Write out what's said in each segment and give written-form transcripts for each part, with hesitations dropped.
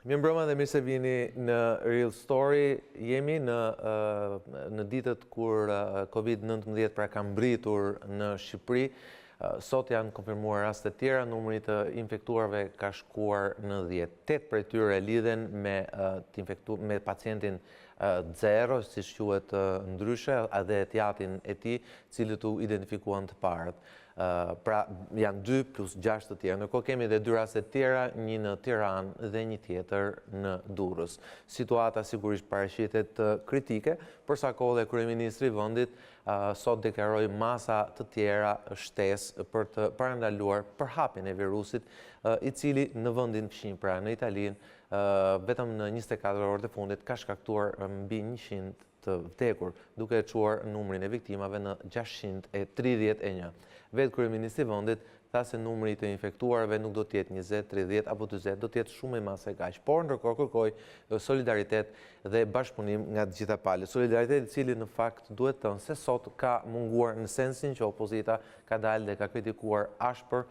Mirëmbrëma dhe mirë se vini në RealStory. Jemi në ditët kur COVID-19 pra ka mbritur në Shqipëri. Sot janë konfirmuar raste tjera, numri të infektuarve ka shkuar në 10. 8 prej tyre lidhen me pacientin 0, siç quhet ndryshe, dhe etjatin e tij, cilët u identifikuan të parët. Pra janë 2 plus 6 të tjerë. Ndërkohë kemi edhe 2 raste tjera, një në Tiranë dhe një tjetër në Durrës. Situata sigurisht paraqitet kritike, përsa kohë dhe kryeministri i vendit sot deklaroi masa të tjera shtesë për të parandaluar përhapjen e virusit, i cili në vendin fqinj, pra në Italinë, vetëm në 24 orët e fundit ka shkaktuar mbi 100 të vdekur, duke e çuar numrin e viktimave në 631. Vetë kryeministri i vendit tha se numri të infektuarve nuk do të jetë 20, 30 apo 40, do të jetë shumë më së kaq. Por ndërkohë kërkoi solidaritet dhe bashkëpunim nga të gjitha palët. Solidaritet i cili në fakt duhet thënë se sot ka munguar në sensin që opozita ka dalë dhe ka kritikuar ashpër,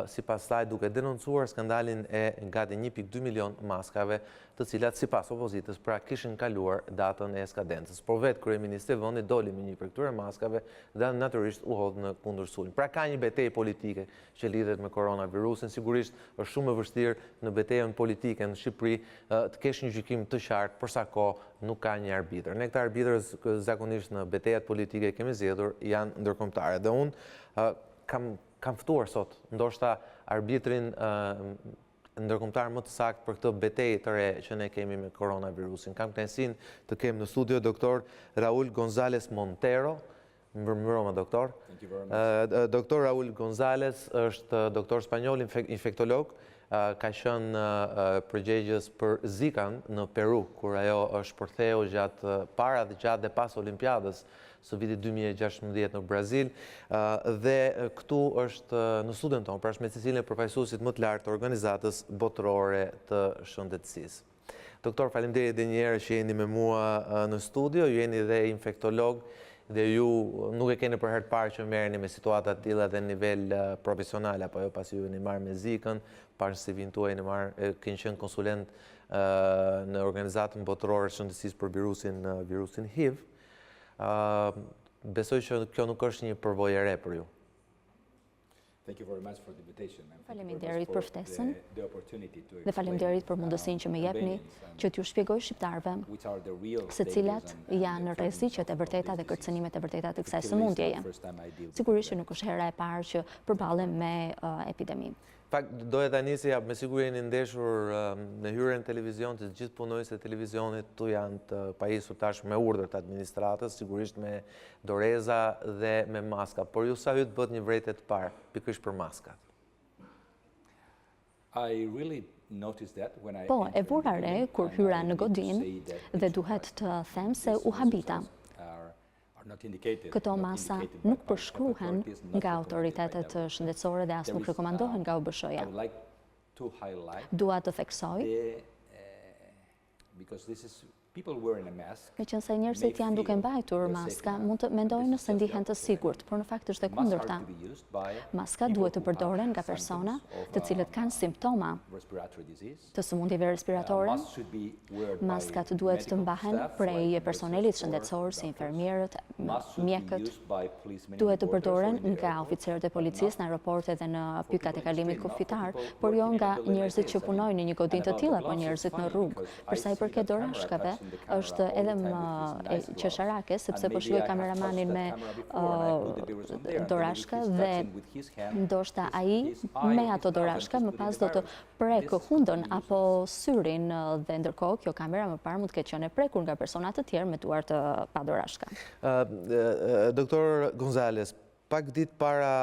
sipas saj duke denoncuar skandalin e gati 1.2 milion maskave, të cilat sipas opozitës pra kishin kaluar datën e skadencës. Por vetë kryeministri i vendit doli me një prej këtyre maskave dhe natyrisht u hodh në kundërsulm. Pra ka një betejë politike që lidhet me koronavirusin. Sigurisht është shumë e vështirë në betejën politike në Shqipëri të kesh një gjykim të qartë, përsa kohë nuk ka një arbitër. Ne këta arbitërës zakonisht në betejat politike kemi zgjedhur janë ndërkombëtare. Dhe unë kam ftuar sot, ndoshta arbitrin ndërkombëtar më të saktë për këtë betejë të re që ne kemi me koronavirusin. Kam kënaqësinë të kem në studio doktor Raul Gonzales Montero. Mirëmbrëma, doktor. Doktor Raul Gonzales është doktor spanjoll, infektolog, ka qenë përgjegjës për Zikan në Peru, kur ajo është përtheu gjatë para dhe gjatë dhe pas Olimpiadës së vitit 2016 në Brazil, dhe këtu është në studion tonë, pra është me cilin e përfaqësuesit më të lartë të organizatës botërore të shëndetësisë. Doktor, faleminderit edhe një herë që jeni me mua në studio, ju jeni dhe infektolog, dhe ju nuk e keni për herë të parë që merreni me situata të tilla dhe në nivel profesional, apo jo, pasi ju jeni marrë me Zikën, parësimin tuaj keni qenë konsulent në organizatën botërore të shëndetësisë për virusin HIV. Besoj që kjo nuk është një përvojë e re për ju. Faleminderit për ftesën dhe faleminderit për mundësinë që më jepni që t'ju shpjegoj shqiptarëve se cilat janë rreziqet e vërteta dhe kërcënimet e vërteta të kësaj sëmundjeje. Sigurisht që nuk është hera e parë që përballem me epideminë. Doja ta nisja, me siguri jeni ndeshur në hyrjen televizion, të gjithë punonjësit e televizionit tu janë të pajisur tash me urdhër të administratës, sigurisht me doreza dhe me maska. Por ju sa hyt bët një vërejtje të parë, pikërisht për maskat? Po, e vura re kur hyra në godinë dhe duhet të them se u habita. Këto masa nuk përshkruhen nga autoritetet shëndetësore dhe as nuk rekomandohen nga OBSH-ja. Dua të theksoj meqense njerëzit janë duke mbajtur maska, mund të mendojnë se ndihen të sigurt, por në fakt është e kundërta. Maska duhet të përdoren nga persona të cilët kanë simptoma të sëmundjeve respiratore. Maskat duhet të mbahen prej personelit shëndetësor si infermierët, mjekët. Duhet të përdoren nga oficerët e policisë në aeroporte dhe në pykat e kalimit kufitar, por jo nga njerëzit që punojnë në një godinë të tillë apo njerëzit në rrugë. Për sa i përket dorashkave, është edhe më qesharake, sepse po shikoj kameramanin me dorashka dhe ndoshta ai me ato dorashka më pas do të prek hundën apo syrin dhe ndërkohë kjo kamera më parë mund të ketë qenë e prekur nga persona të tjerë me duar të pa dorashka. Doktor Gonzales, pak ditë para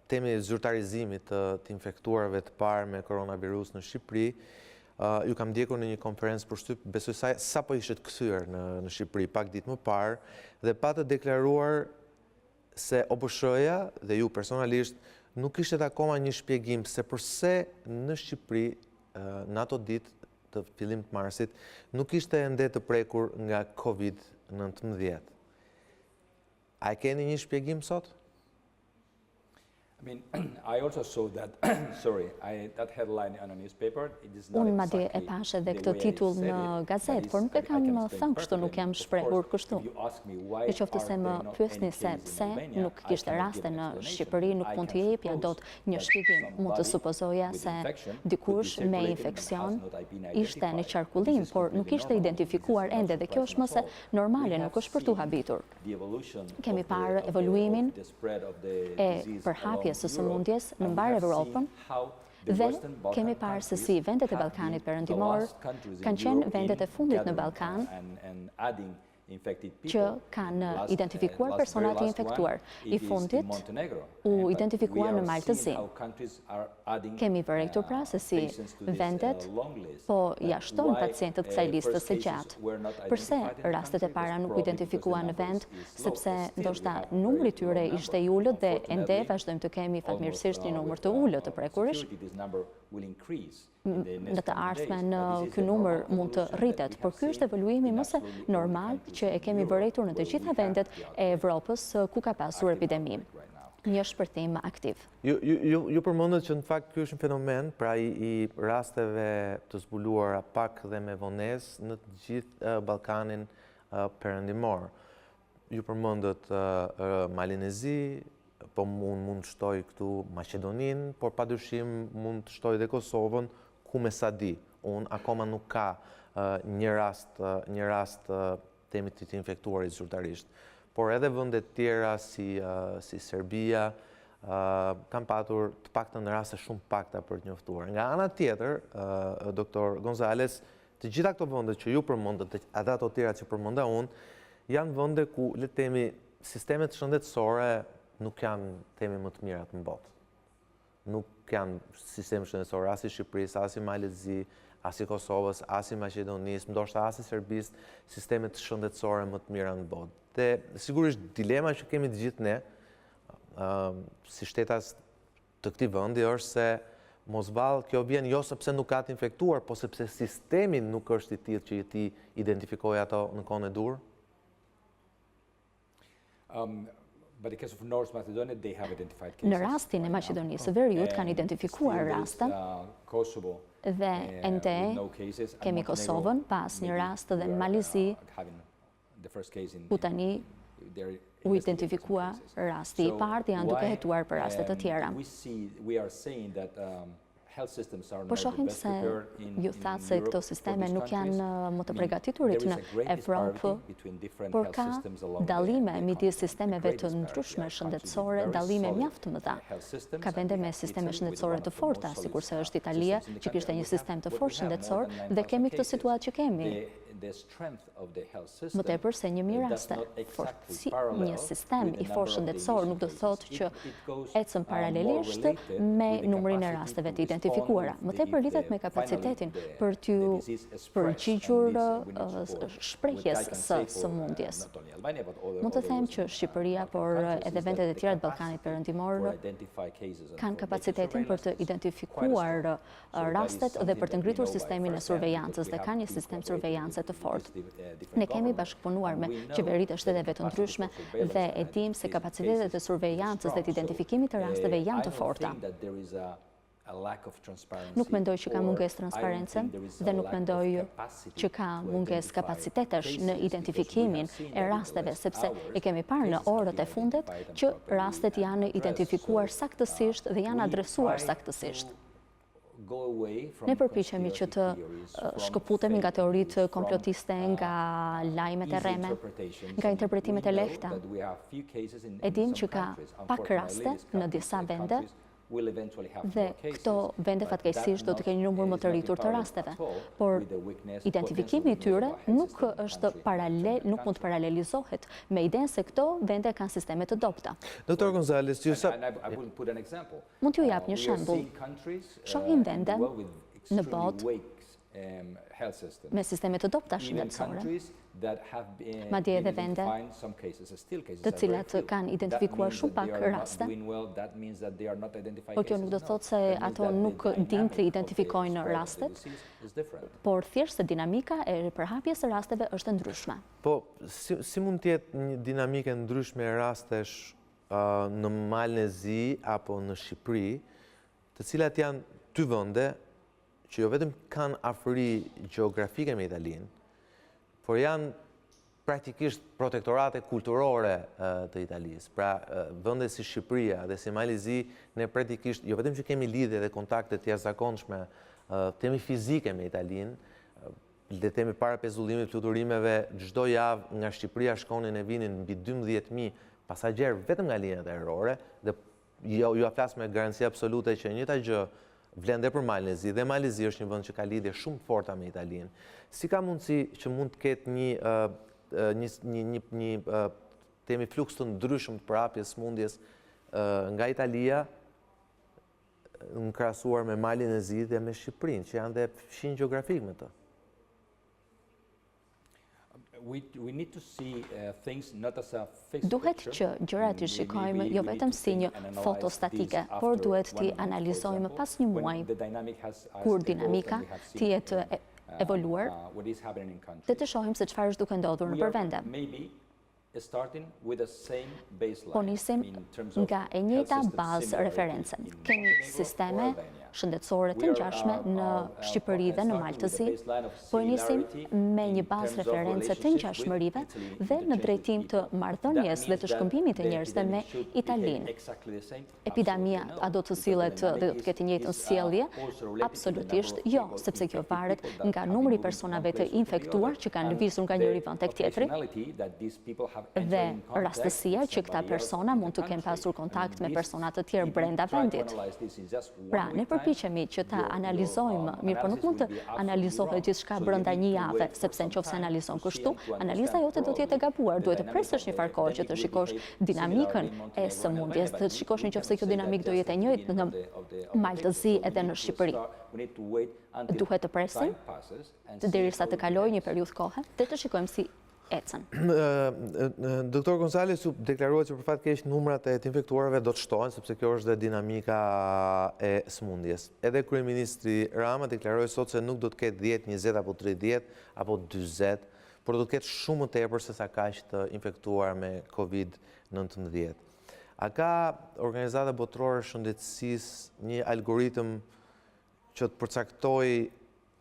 temi zyrtarizimit të infektuarve të parë me koronavirus në Shqipëri, ju kam ndjekur në një konferencë për shtyp, besoj sa po ishit kthyer në Shqipëri pak ditë më parë, dhe pa të deklaruar se OBSH-ja dhe ju personalisht nuk ishte akoma një shpjegim se përse në Shqipëri në ato ditë të fillim të marsit nuk ishte ende të prekur nga COVID-19. A keni një shpjegim sot? Unë madje e pash edhe këtë titull në gazetë, por nuk e kam thënë kështu, nuk jam shprehur kështu. E qoftë se më pyesni se pse nuk kishte raste në Shqipëri, nuk mund të jepja dot një shpjegim. Mund të supozoja se dikush me infeksion ishte në qarkullim, por nuk ishte identifikuar ende dhe kjo është më se normale, nuk është për tu habitur. Kemi parë evoluimin e përhapjes së sëmundjes në mbar Evropën dhe kemi parë se si vendet e Ballkanit Perëndimor kanë qenë vendet e fundit në Ballkan që kanë identifikuar persona të infektuar. I fundit u identifikuar në Maltëzi. Kemi vërejtur pra se si vendet po jashtojnë pacientët kësaj listës së gjatë. Përse rastet e para nuk u identifikuan në vend, sepse ndoshta numri tyre ishte i ulët dhe ende vazhdojmë të kemi fatmirësisht një numër të ulët të prekurish. Në të ardhmen ky numër mund të rritet, por ky është evoluimi më se normal që e kemi vërejtur në të gjitha vendet e Evropës ku ka pasur epidemi. Një shpërthim aktiv. Ju përmendët që në fakt ky është një fenomen, pra i rasteve të zbuluara pak dhe me vonesë në të gjithë Ballkanin Perëndimor. Ju përmendët Malinezi, po mund të shtoj këtu Maqedoninë, por padyshim mund të shtoj dhe Kosovën, ku me sa di, unë akoma nuk ka një rast temi të infektuarit zyrtarisht. Por edhe vendet tjera si Serbia kanë patur të paktën në raste shumë pakta për të njoftuar. Nga ana tjetër, doktor Gonzales, të gjitha këto vende që ju përmendët, edhe ato tjera që përmenda unë, janë vende ku le të themi sistemet shëndetësore nuk janë temi më të mirat në botë. Nuk janë sisteme shëndetësore as i Shqipërisë, as i Malezisë, as i Kosovës, as i Maqedonisë, ndoshta as i Serbisë, sistemet shëndetësore më të mira në botë. Dhe sigurisht dilema që kemi të gjithë ne, si shtetas të këtij vendi, është se mosvallë kjo vjen jo sepse nuk ka të infektuar, po sepse sistemi nuk është i tillë që ti identifikojë ato në kohën e dur. Në rastin e Maqedonisë së Veriut kanë identifikuar rastën dhe ende kemi Kosovën pas një rast dhe Malizi ku tani u identifikua rasti i parë dhe janë duke hetuar për rastet të tjera. Po shohim se ju thatë se këto sisteme nuk janë më të përgatiturit në Evropë, por ka dallime midis sistemeve të ndryshme shëndetësore, dallime mjaft të mëdha. Ka vende me sisteme shëndetësore të forta, sikurse është Italia, që kishte një sistem të fortë shëndetësor, dhe kemi këtë situatë që kemi. Më tepër se një mirë raste, një sistem i fortë shëndetësor nuk do të thotë që ecën paralelisht me numrin e rasteve të identifikuara. Më tepër lidhet me kapacitetin për t'u përgjigjur shprehjes së sëmundjes. Mund të them që Shqipëria, por edhe vendet e tjera të Ballkanit Perëndimor kanë kapacitetin për të identifikuar rastet dhe për të ngritur sistemin e survejancës dhe kanë një sistem survejancë të fortë. Ne kemi bashkëpunuar me qeveritë e shteteve të ndryshme dhe e dim se kapacitetet e survejancës dhe të identifikimit të rasteve janë të forta. Nuk mendoj që ka mungesë transparence dhe nuk mendoj që ka mungesë kapacitetesh në identifikimin e rasteve, sepse e kemi parë në orët e fundit që rastet janë identifikuar saktësisht dhe janë adresuar saktësisht. Ne përpiqemi që të shkëputemi nga teoritë komplotiste, nga lajmet e rreme, nga interpretimet e lehta. E dim që ka pak raste në disa vende dhe këto vende fatkeqësisht do të kenë një numër më të rritur të rasteve, por identifikimi i tyre nuk është paralel, nuk mund të paralelizohet me idenë se këto vende kanë sisteme të dobta. Doktor Gonzales, mund t'ju jap një shembull. Shohim vende në botë me sisteme të dobta shëndetësore, madje edhe vende të cilat kanë identifikuar shumë pak raste, por kjo nuk do të thotë se ato nuk dinë të identifikojnë rastet, por thjesht se dinamika e përhapjes së rasteve është ndryshme. Po, si mund të jetë një dinamike ndryshme e rastesh në Malin e Zi apo në Shqipëri, të cilat janë dy vende që jo vetëm kanë afëri gjeografike me Italinë, por janë praktikisht protektorate kulturore të Italisë. Pra, vende si Shqipëria dhe si Mali i Zi, ne praktikisht jo vetëm që kemi lidhje dhe kontakte të jashtëzakonshme, temi fizike me Italinë, le temi para pezullimit fluturimeve çdo javë nga Shqipëria shkonin e vinin mbi 12.000 pasagjerë vetëm nga linjat aerore, dhe ju flas me garanci absolute që njëjta gjë vlen dhe për Malin e Zi, dhe Mali i Zi është një vend që ka lidhje shumë forta me Italinë. Si ka mundësi që mund të ketë një temi fluks të ndryshëm të përhapjes smundjes nga Italia në krahasuar me Malin e Zi dhe me Shqipërinë, që janë dhe fshin gjeografik me të? Duhet që gjërat i shikojmë jo vetëm si një foto statike, por duhet t'i analizojmë pas një muaji, kur dinamika t'i jetë evoluar, dhe të shohim se çfarë është duke ndodhur nëpër vende. Po nisim nga e njëjta bazë reference. Kemi sisteme shëndetësore të ngjashme në Shqipëri dhe në Malë të Zi, po nisim me një bazë reference të ngjashmërive dhe në drejtim të marrëdhënies dhe të shkëmbimit të njerëzve me Italinë. Epidemia a do të sillet dhe do të ketë të njëjtën sjellje? Absolutisht jo, sepse kjo varet nga numri i personave të infektuar që kanë lëvizur nga njëri vend tek tjetri, dhe rastësia që këta persona mund të kenë pasur kontakt me persona të tjerë brenda vendit. Pra, ne përpiqemi që ta analizojmë, mirë, por nuk mund të analizohet gjithçka brenda një jave, sepse nëse analizon kështu, analiza jote do të jetë e gabuar. Duhet të presësh një farë kohë që të shikosh dinamikën e sëmundjes, të shikosh nëse kjo dinamikë do jetë e njëjtë në Malë të Zi edhe në Shqipëri. Duhet të presim derisa të kalojë një periudhë kohe dhe të shikojmë si ecën. Doktor Gonzales, ju deklaruat që për fat keq numrat e të infektuarve do të shtohen, sepse kjo është dhe dinamika e smundjes. Edhe kryeministri Rama deklaroi sot se nuk do të ketë 10, 20 apo 30 apo 40, por do të ketë shumë më tepër se sa kaq të infektuar me COVID-19. A ka Organizata Botërore e Shëndetësisë një algoritëm që të përcaktojë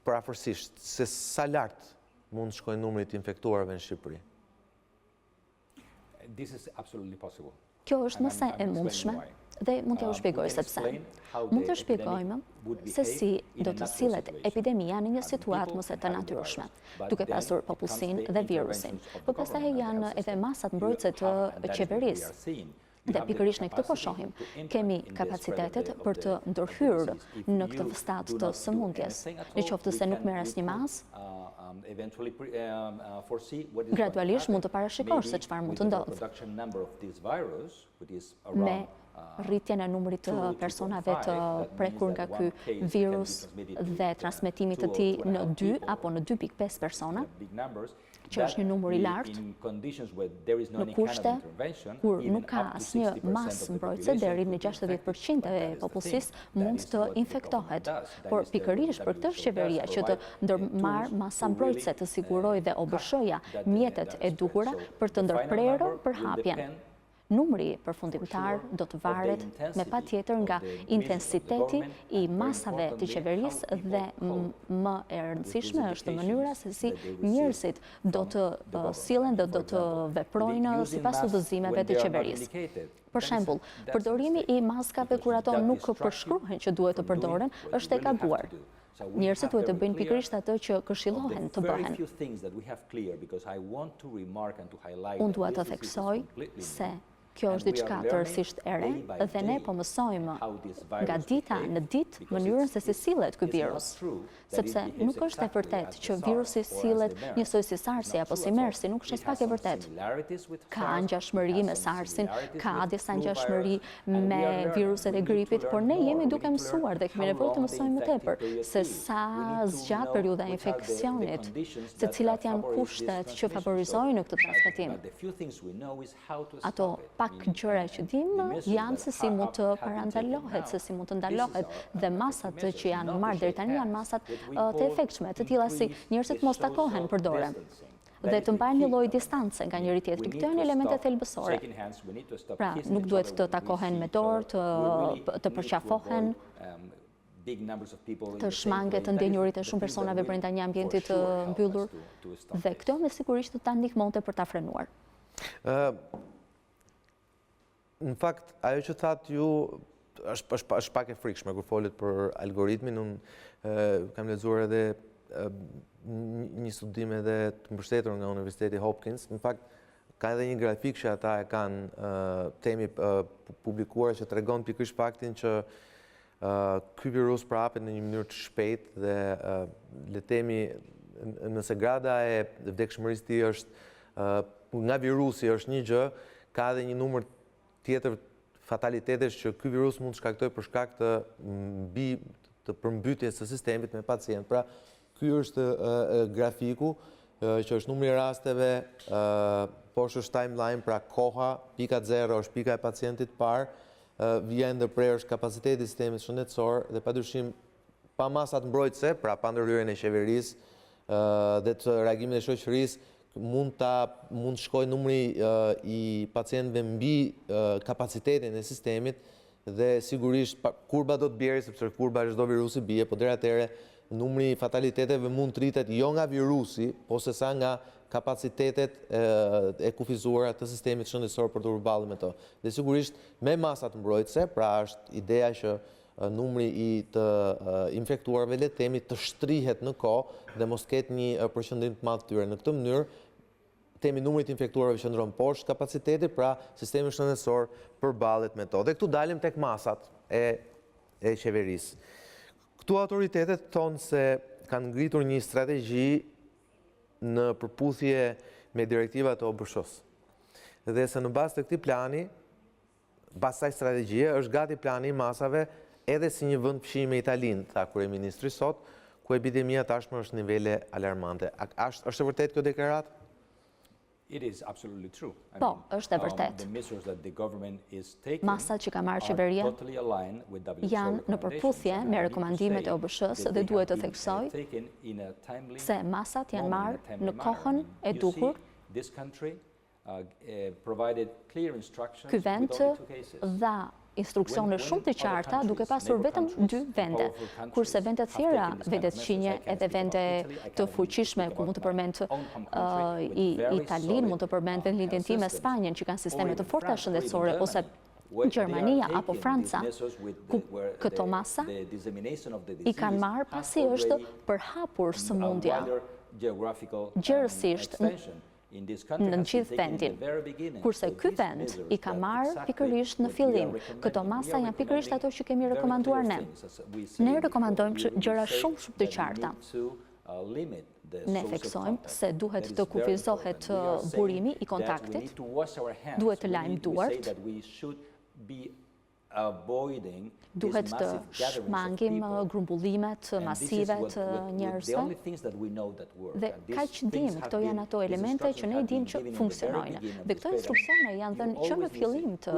parafërsisht se sa lart mund të shkojnë numri të infektuarve në Shqipëri? Kjo është mëse e mundshme dhe mund t'ju shpjegoj sepse. Mund të shpjegojmë se si do të sillet epidemia në një situatë mos e të natyrshme, duke pasur popullsinë dhe virusin. Por pastaj janë edhe masat mbrojtëse të qeverisë. Dhe pikërisht në këtë po shohim, kemi kapacitetet për të ndërhyrë në këtë fstat të sëmundjes, në qoftë se nuk merr asnjë masë, gradualisht mund të parashikosh se çfarë mund të ndodhë. Me rritjen e numrit të personave të prekur nga ky virus dhe transmetimit të tij në 2 apo në 2.5 persona, që është një numër i lartë, në kushte kur nuk ka asnjë masë mbrojtëse deri në 60% e popullsisë mund të infektohet. Por pikërisht për këtë qeveria që të ndërmarrë masa mbrojtëse, të sigurojë dhe OBSH-ja mjetet e duhura për të ndërprerur përhapjen. Numri përfundimtar do të varet me patjetër nga intensiteti i masave të qeverisë dhe më e rëndësishme është mënyra se si njerëzit do të sillen dhe do të veprojnë sipas udhëzimeve të qeverisë. Për shembull, përdorimi i maskave kur ato nuk përshkruhen që duhet të përdoren është e gabuar. Njerëzit duhet të bëjnë pikërisht atë që këshillohen të bëhen. Unë dua të theksoj se kjo është diçka tërësisht e re dhe ne po mësojmë nga dita në ditë mënyrën se si sillet ky virus. Sepse nuk është e vërtetë që virusi sillet njësoj si SARS-i apo si MERS-i, nuk është as pak e vërtetë. Ka ngjashmëri me SARS-in, ka disa ngjashmëri me viruset e gripit, por ne jemi duke mësuar dhe kemi nevojë të mësojmë më tepër se sa zgjat periudha e infeksionit, se cilat janë kushtet që favorizojnë këtë transmetim. Ato pak gjëra që dimë janë se si mund të parandalohet, se si mund të ndalohet, dhe masat që janë marrë deri tani janë masat të efektshme, të tilla si njerëzit mos takohen për dorë. dhe të mbajnë një lloj distance nga njëri tjetri. Këto janë elemente thelbësore. Pra, nuk duhet të takohen me dorë, të përqafohen, të shmanget të ndenjurit e shumë personave brenda një ambienti të mbyllur, dhe këto me sigurisht të ta ndihmonte për ta frenuar. Në fakt, ajo që thatë ju është pak e frikshme kur folet për algoritmin. Unë kam lexuar edhe një studim edhe të mbështetur nga Universiteti Hopkins. Në fakt, ka edhe një grafik që ata e kanë temi publikuar që tregon pikërisht faktin që ky virus prapet në një mënyrë të shpejtë dhe le themi nëse grada e vdekshmërisë tij është nga virusi është një gjë, ka edhe një numër tjetër fatalitetesh që ky virus mund të shkaktoj për shkak të përmbytjes së sistemit me pacient. Pra, ky është grafiku që është numri i rasteve, poshtë është timeline, pra koha, pika 0 është pika e pacientit parë, vija e ndërprerë është kapaciteti i sistemit shëndetësor dhe padyshim pa masat mbrojtëse, pra pa ndërhyrjen e qeverisë dhe të reagimit e shoqërisë, mund shkoj numri i pacientëve mbi kapacitetin e sistemit dhe sigurisht kurba do të bjerë, sepse kurba çdo virusi bie, po deri atëherë numri i fataliteteve mund të rritet jo nga virusi, po sesa nga kapacitetet e kufizuara të sistemit shëndetësor për të përballur me to. Dhe sigurisht me masat mbrojtëse, pra është ideja që numri i të infektuarve le të themi të shtrihet në kohë dhe mos ketë një përqendrim të madh tyre. Në këtë mënyrë themi numri të infektuarve qëndron poshtë kapacitetit, pra sistemi shëndetësor përballet me to. Dhe këtu dalim tek masat e qeverisë. Këtu autoritetet thonë se kanë ngritur një strategji në përputhje me direktivat e OBSH-s. Dhe se në bazë të këtij plani, bazë kësaj strategjie, është gati plani i masave edhe si një vend fshime Italinë, tha kryeministri sot, ku epidemia tashmë është nivele alarmante. Është e vërtetë kjo deklaratë? Po, është e vërtet. Masat që ka marrë qeveria janë në përputhje me rekomandimet e OBSH-s dhe duhet të theksoj se masat janë marrë në kohën e duhur. Ky vend dha instruksione shumë të qarta duke pasur vetëm 2 vende, kurse vendet tjera, vendet qinje edhe vende të fuqishme, ku mund të përmend Italinë, mund të përmend vendlindjen time Spanjën, që kanë sisteme të forta shëndetësore, ose Gjermania apo Franca, ku këto masa i kanë marrë pasi është përhapur sëmundja gjerësisht në gjithë vendin, kurse ky vend i ka marrë pikërisht në fillim. Këto masa janë pikërisht ato që kemi rekomanduar ne. Ne rekomandojmë gjëra shumë të qarta. Ne theksojmë se duhet të kufizohet burimi i kontaktit, duhet të lajmë duart, duhet të shmangim grumbullimet masive të njerëzve. Dhe kaq dim, këto janë ato elemente që ne dim që funksionojnë. Dhe këto instruksione janë dhënë që në fillim të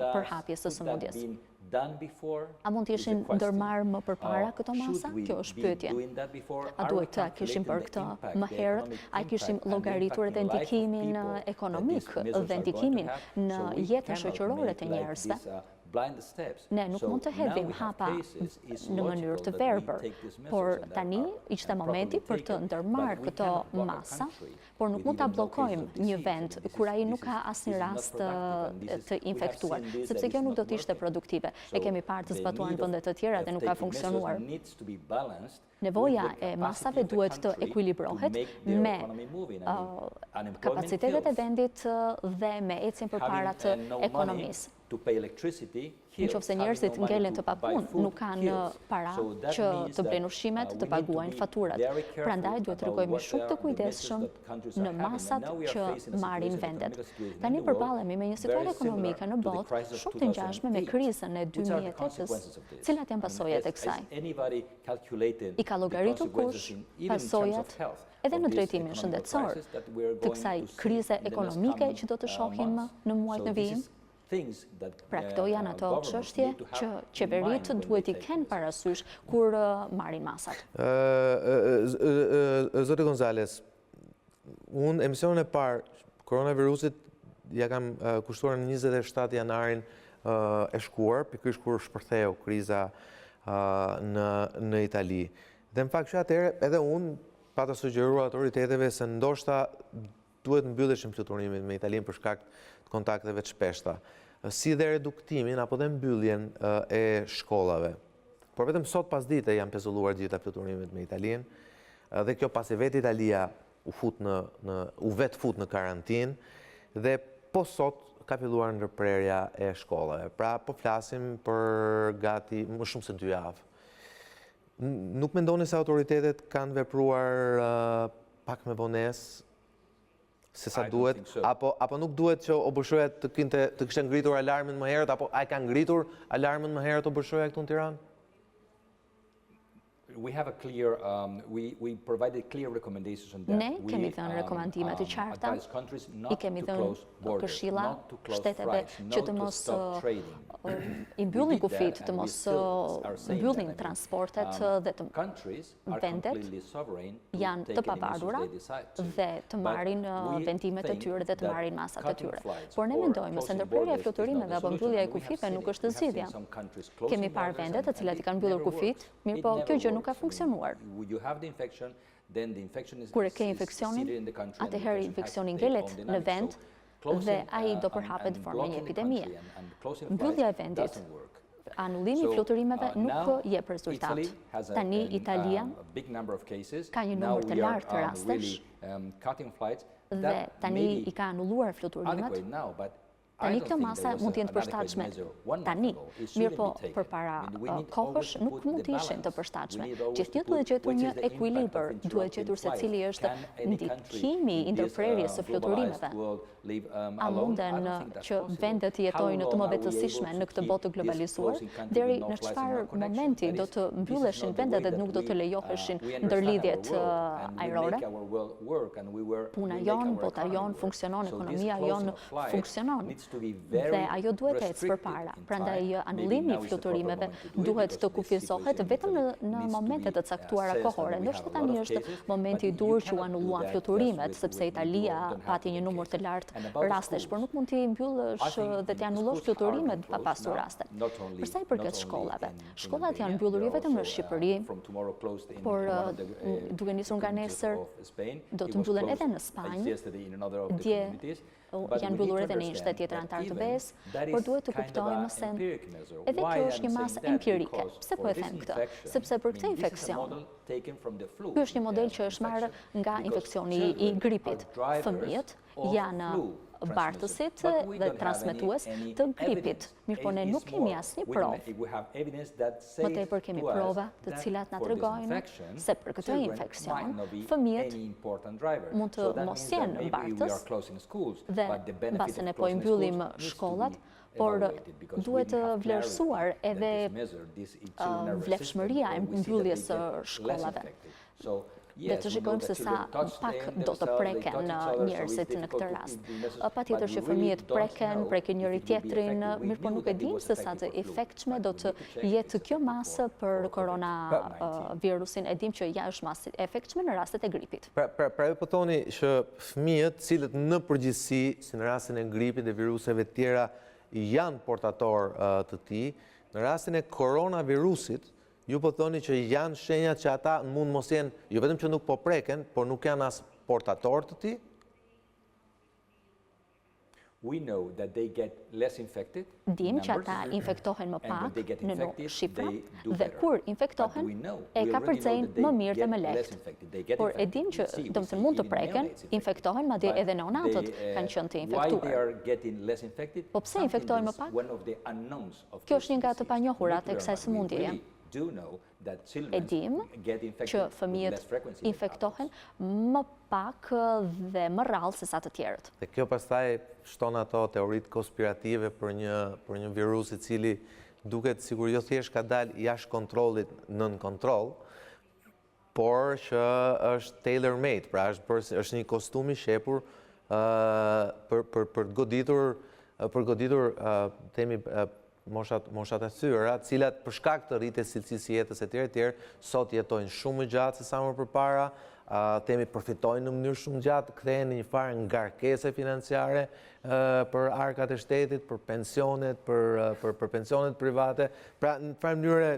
përhapjes së sëmundjes. A mund të ishin ndërmarrë më përpara këto masa? Kjo është pyetje. A duhet të kishim për këtë më herët? A kishim llogaritur edhe ndikimin ekonomik dhe ndikimin në jetën shoqërore të njerëzve? Ne nuk mund të hedhim hapa në mënyrë të verbër, por tani ishte momenti për të ndërmarrë këto masa, por nuk mund ta bllokojmë një vend kur ai nuk ka asnjë rast të infektuar, sepse kjo nuk do të ishte produktive. E kemi parë të zbatuar në vende të tjera dhe nuk ka funksionuar. Nevoja e masave duhet të ekuilibrohet me kapacitetet e vendit dhe me ecjen përpara të ekonomisë. Nëse njerëzit ngelen të papunë, nuk kanë para që të blejnë ushqimet, të paguajnë faturat. Prandaj duhet të rregojmë shumë të kujdesshëm në masat që marrin vendet. Tani përballemi me një situatë ekonomike në botë shumë të ngjashme me krizën e 2008-s. Cilat janë pasojat e kësaj? I ka llogaritur kush pasojat edhe në drejtimin shëndetësor të kësaj krize ekonomike që do të shohim në muajt në vijim? Pra këto janë ato çështje që qeveritë duhet i kenë parasysh kur marrin masat. Zoti Gonzales, Unë emisionin e parë, koronavirusit, ja kam kushtuar në 27 janarin e shkuar, pikërisht kur shpërtheu kriza në Itali. Dhe në fakt që atëherë edhe unë pata sugjeruar autoriteteve se ndoshta duhet mbylleshim fluturimin me Italinë për shkak të kontakteve të shpeshta, si dhe reduktimin apo dhe mbylljen e shkollave. Por vetëm sot pas dite janë pezulluar gjitha fluturimet me Italinë, dhe kjo pasi vetë Italia u vetë fut në karantinë, dhe po sot ka filluar ndërprerja e shkollave. Pra po flasim për gati më shumë se 2 javë. Nuk mendoni se autoritetet kanë vepruar pak me vonesë se sa duhet, apo nuk duhet që OBSH-ja të kishte ngritur alarmin më herët, apo ai ka ngritur alarmin më herët OBSH-ja këtu në Tiranë? Ne kemi dhënë rekomandime të qarta, I kemi dhënë këshilla shteteve që të mos I mbyllin kufit, të mos mbyllin transportet dhe të vendet janë të pavarura dhe të marrin vendimet e tyre dhe të marrin masat e tyre. Por ne mendojmë se ndërprerja e fluturimeve apo mbyllja e kufive nuk është zgjidhja. Kemi parë vendet të cilat I kanë mbyllur kufit, mirë po kjo gjë nuk ka funksionuar. Kur e ke infeksionin, atëherë infeksioni ngelet në vend dhe ai do përhapet në formë një epidemie. Mbyllja e vendit, anullimi I fluturimeve nuk jep rezultat. Tani Italia ka një numër të lartë të rastesh dhe tani I ka anulluar fluturimet. Tani këto masa mund të jenë të përshtatshme tani, mirë po përpara kohësh nuk mund të ishin të përshtatshme. Gjithnjë duhet gjetur një ekuilibër, duhet gjetur se cili është ndikimi I ndërprerjes së fluturimeve. A munden që vendet të jetojnë të më vetësishme në këtë botë të globalizuar, deri në çfarë momenti do të mbylleshin vendet dhe nuk do të lejoheshin ndërlidhjet ajrore? Puna jon, bota jon funksionon, ekonomia jon funksionon. Dhe ajo duhet të ecë përpara. Prandaj anullimi I fluturimeve duhet të kufizohet vetëm në momente të caktuara kohore. Ndoshta tani është momenti I dur që u anulluan fluturimet, sepse Italia pati një numër të lartë rastesh, por nuk mund t'i mbyllësh dhe t'i anullosh fluturimet pa pasur raste. Për sa I përket shkollave, shkollat janë mbyllur jo vetëm në Shqipëri, por duke nisur nga nesër do të mbyllen edhe në Spanjë. Dje janë mbyllur edhe në një shtet tjetër antar të BE-s, por duhet të kuptojmë se edhe kjo është një masë empirike. Pse po e them këtë? Sepse për këtë infeksion, ky është një model që është marrë nga infeksioni I gripit. Fëmijët janë bartësit dhe transmetues të gripit. Mirë po ne nuk kemi asnjë provë. Më tepër kemi prova të cilat na tregojnë se për këtë infeksion fëmijët mund të mos jenë bartës dhe mbase ne po I mbyllim shkollat, por duhet të vlerësuar edhe vlefshmëria e mbylljes së shkollave. Dhe të shikojmë se sa pak do të preken njerëzit në këtë rast. Patjetër që fëmijët preken njëri tjetrin, mirë po nuk e dim se sa të efektshme do të jetë kjo masë për koronavirusin. E dim që ja është masë efektshme në rastet e gripit. Pra ju po thoni që fëmijët, cilët në përgjithësi, si në rastin e gripit dhe viruseve tjera, janë portator të tij, në rastin e koronavirusit, ju po thoni që janë shenjat që ata mund mos jenë, jo vetëm që nuk po preken, por nuk janë as portator të tij? Dim që ata infektohen më pak në shifra dhe kur infektohen e ka përcejnë më mirë dhe më lehtë. Por e dim që domethënë mund të preken, infektohen, madje edhe neonatët kanë qenë të infektuar. Po pse infektohen më pak? Kjo është një nga të panjohurat e kësaj sëmundjeje. E dim që fëmijët infektohen më pak dhe më rrallë se sa të tjerët. Dhe kjo pastaj shton ato teoritë konspirative për një virus I cili duket sikur jo thjesht ka dalë jashtë kontrollit nën kontroll, por që është tailor made, pra është një kostum I shepur për goditur themi moshat e thyra, cilat për shkak të rritjes cilësisë së jetës etj, sot jetojnë shumë më gjatë se sa më përpara, temi përfitojnë në mënyrë shumë gjatë, kthehen në një farë ngarkese financiare për arkat e shtetit, për pensionet, për pensionet private. Pra, në farë mënyre,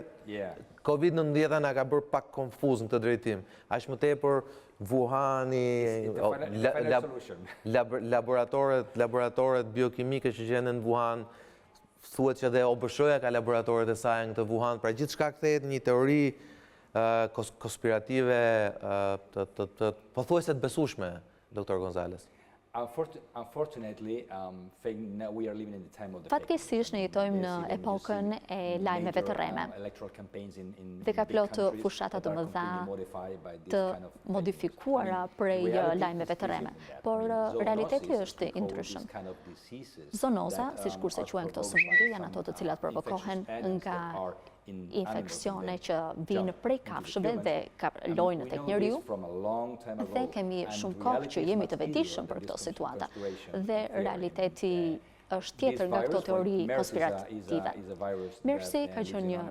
COVID-19 na ka bërë pak konfuz në këtë drejtim. Aq më tepër Wuhani, laboratoret biokimike që gjenden në Wuhan, thuhet që edhe OBSH-ja ka laboratoret e saj në këtë Wuhan, pra gjithçka kthehet në një teori konspirative pothuajse të besueshme, Dr. Gonzales. Fatkeqësisht ne jetojmë në epokën e lajmeve të rreme dhe ka plot fushata të mëdha të modifikuara prej lajmeve të rreme, por realiteti është i ndryshëm. Zoonoza, siç kurse quhen këto sëmundje, janë ato të cilat provokohen nga infeksione që vinë prej kafshëve dhe kalojnë tek njeriu, dhe kemi shumë kohë që jemi të vetëdijshëm për këto situata. Dhe realiteti është tjetër nga këto teori konspirative. MERS-i ka qenë një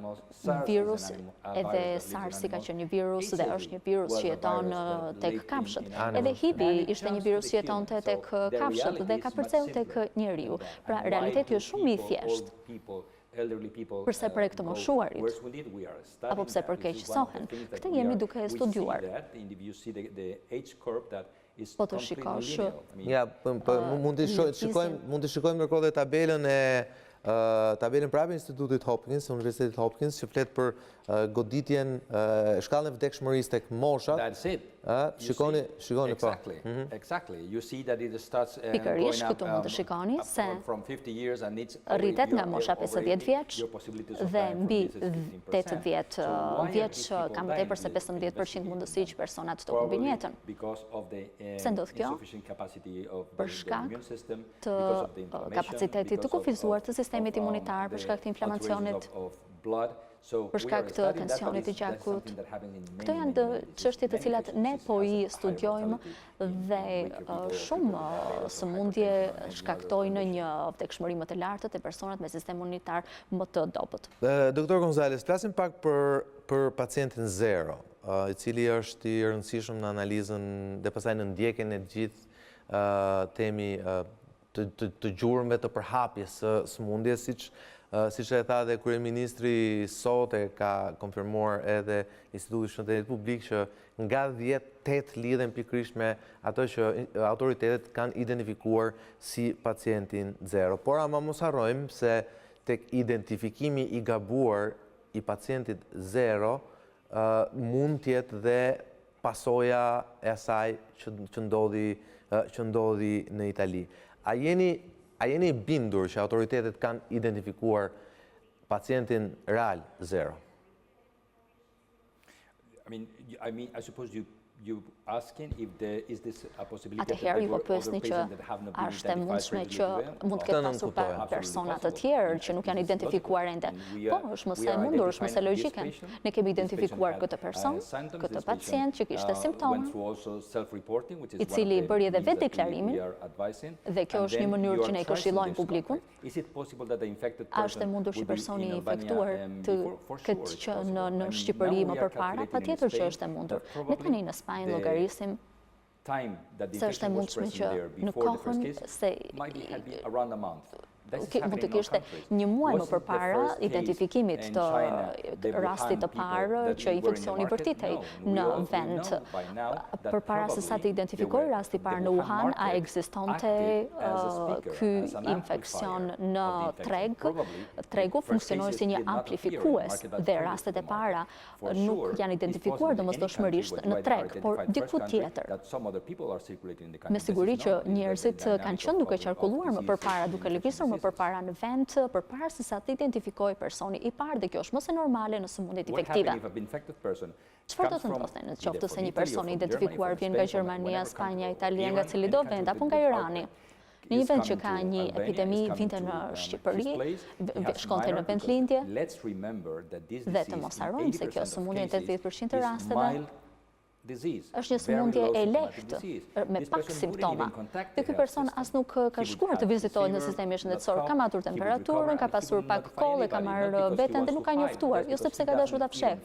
virus, edhe SARS-i ka qenë një virus dhe është një virus që jeton tek kafshët. Edhe HIV ishte një virus që jetonte tek kafshët dhe ka përcjell tek njeriu. Pra realiteti është shumë i thjeshtë. Përse për e këtë moshuarit, apo pse për keqësohen, këtë jemi duke e studiuar. Po të shikosh... Ja, mund të shikojmë ndërkohë dhe tabelën prapë Institutit Hopkins, Universitetit Hopkins, që flet për goditjen shkallën e vdekshmërisë tek moshat. Shikoni po. Pikërisht këtu mund të shikoni se rritet nga mosha 50 vjeç dhe mbi 80 vjeç ka më tepër se 15% mundësi që personat të humbin jetën. Pse ndodh kjo? Për shkak të kapacitetit të kufizuar të sistemit imunitar, për shkak të inflamacionit, për shkak të tensionit të gjakut. Këto janë të çështje të cilat ne po i studiojmë dhe shumë sëmundje shkaktojnë një vdekshmëri më të lartë te personat me sistem imunitar më të dobët. Doktor Gonzales, flasim pak për pacientin zero, i cili është i rëndësishëm në analizën dhe pastaj në ndjekjen e gjithë temi të gjurmëve të përhapjes së sëmundjes, siç e tha dhe kryeministri sot, e ka konfirmuar edhe Instituti Shëndetit Publik që nga 10, 8 lidhen pikërisht me ato që autoritetet kanë identifikuar si pacientin zero. Por ama mos harrojmë se tek identifikimi i gabuar i pacientit zero mund të jetë dhe pasoja e asaj që ndodhi në Itali. A jeni bindur që autoritetet kanë identifikuar pacientin real zero? Atëherë ju po pyesni që a është e mundshme që mund të ketë pasur persona të tjerë që nuk janë identifikuar ende. Po, është mëse e mundur, është mëse logjike. Ne kemi identifikuar këtë person, këtë pacient që kishte simptoma, i cili bëri edhe vetë deklarimin, dhe kjo është një mënyrë që ne i këshillojmë publikun. A është e mundur që personi i infektuar të ketë qenë në Shqipëri më përpara? Patjetër që është e mundur. Ne tani në Spanjë llogarisim se është e mundshme që në kohën se mund të kishte një muaj më përpara identifikimit të rastit të parë që infeksioni vërtitej në vend. Përpara se sa të identifikoj rasti parë në Wuhan, a ekzistonte ky infeksion në treg? Tregu funksionoi si një amplifikues dhe rastet e para nuk janë identifikuar domosdoshmërisht në treg, por diku tjetër. Me siguri që njerëzit kanë qenë duke qarkulluar më përpara, duke lëvizur më përpara në vend, përpara se sa të identifikojë personi i parë, dhe kjo është mëse normale në sëmundjet infektive. Çfarë do të ndodhte në qoftë se një person i identifikuar vjen nga Gjermania, Spanja, Italia, nga cili do vend, apo nga Irani? Në një vend që ka një epidemi, vinte në Shqipëri, shkonte në vendlindje, dhe të mos harrojmë se kjo sëmundje në 80% të rasteve është një sëmundje e lehtë, me pak simptoma. Dhe ky person as nuk ka shkuar të vizitohet në sistemin shëndetësor, ka matur temperaturën, ka pasur pak kollë, ka marrë veten dhe nuk ka njoftuar, jo sepse ka dashur ta fsheh,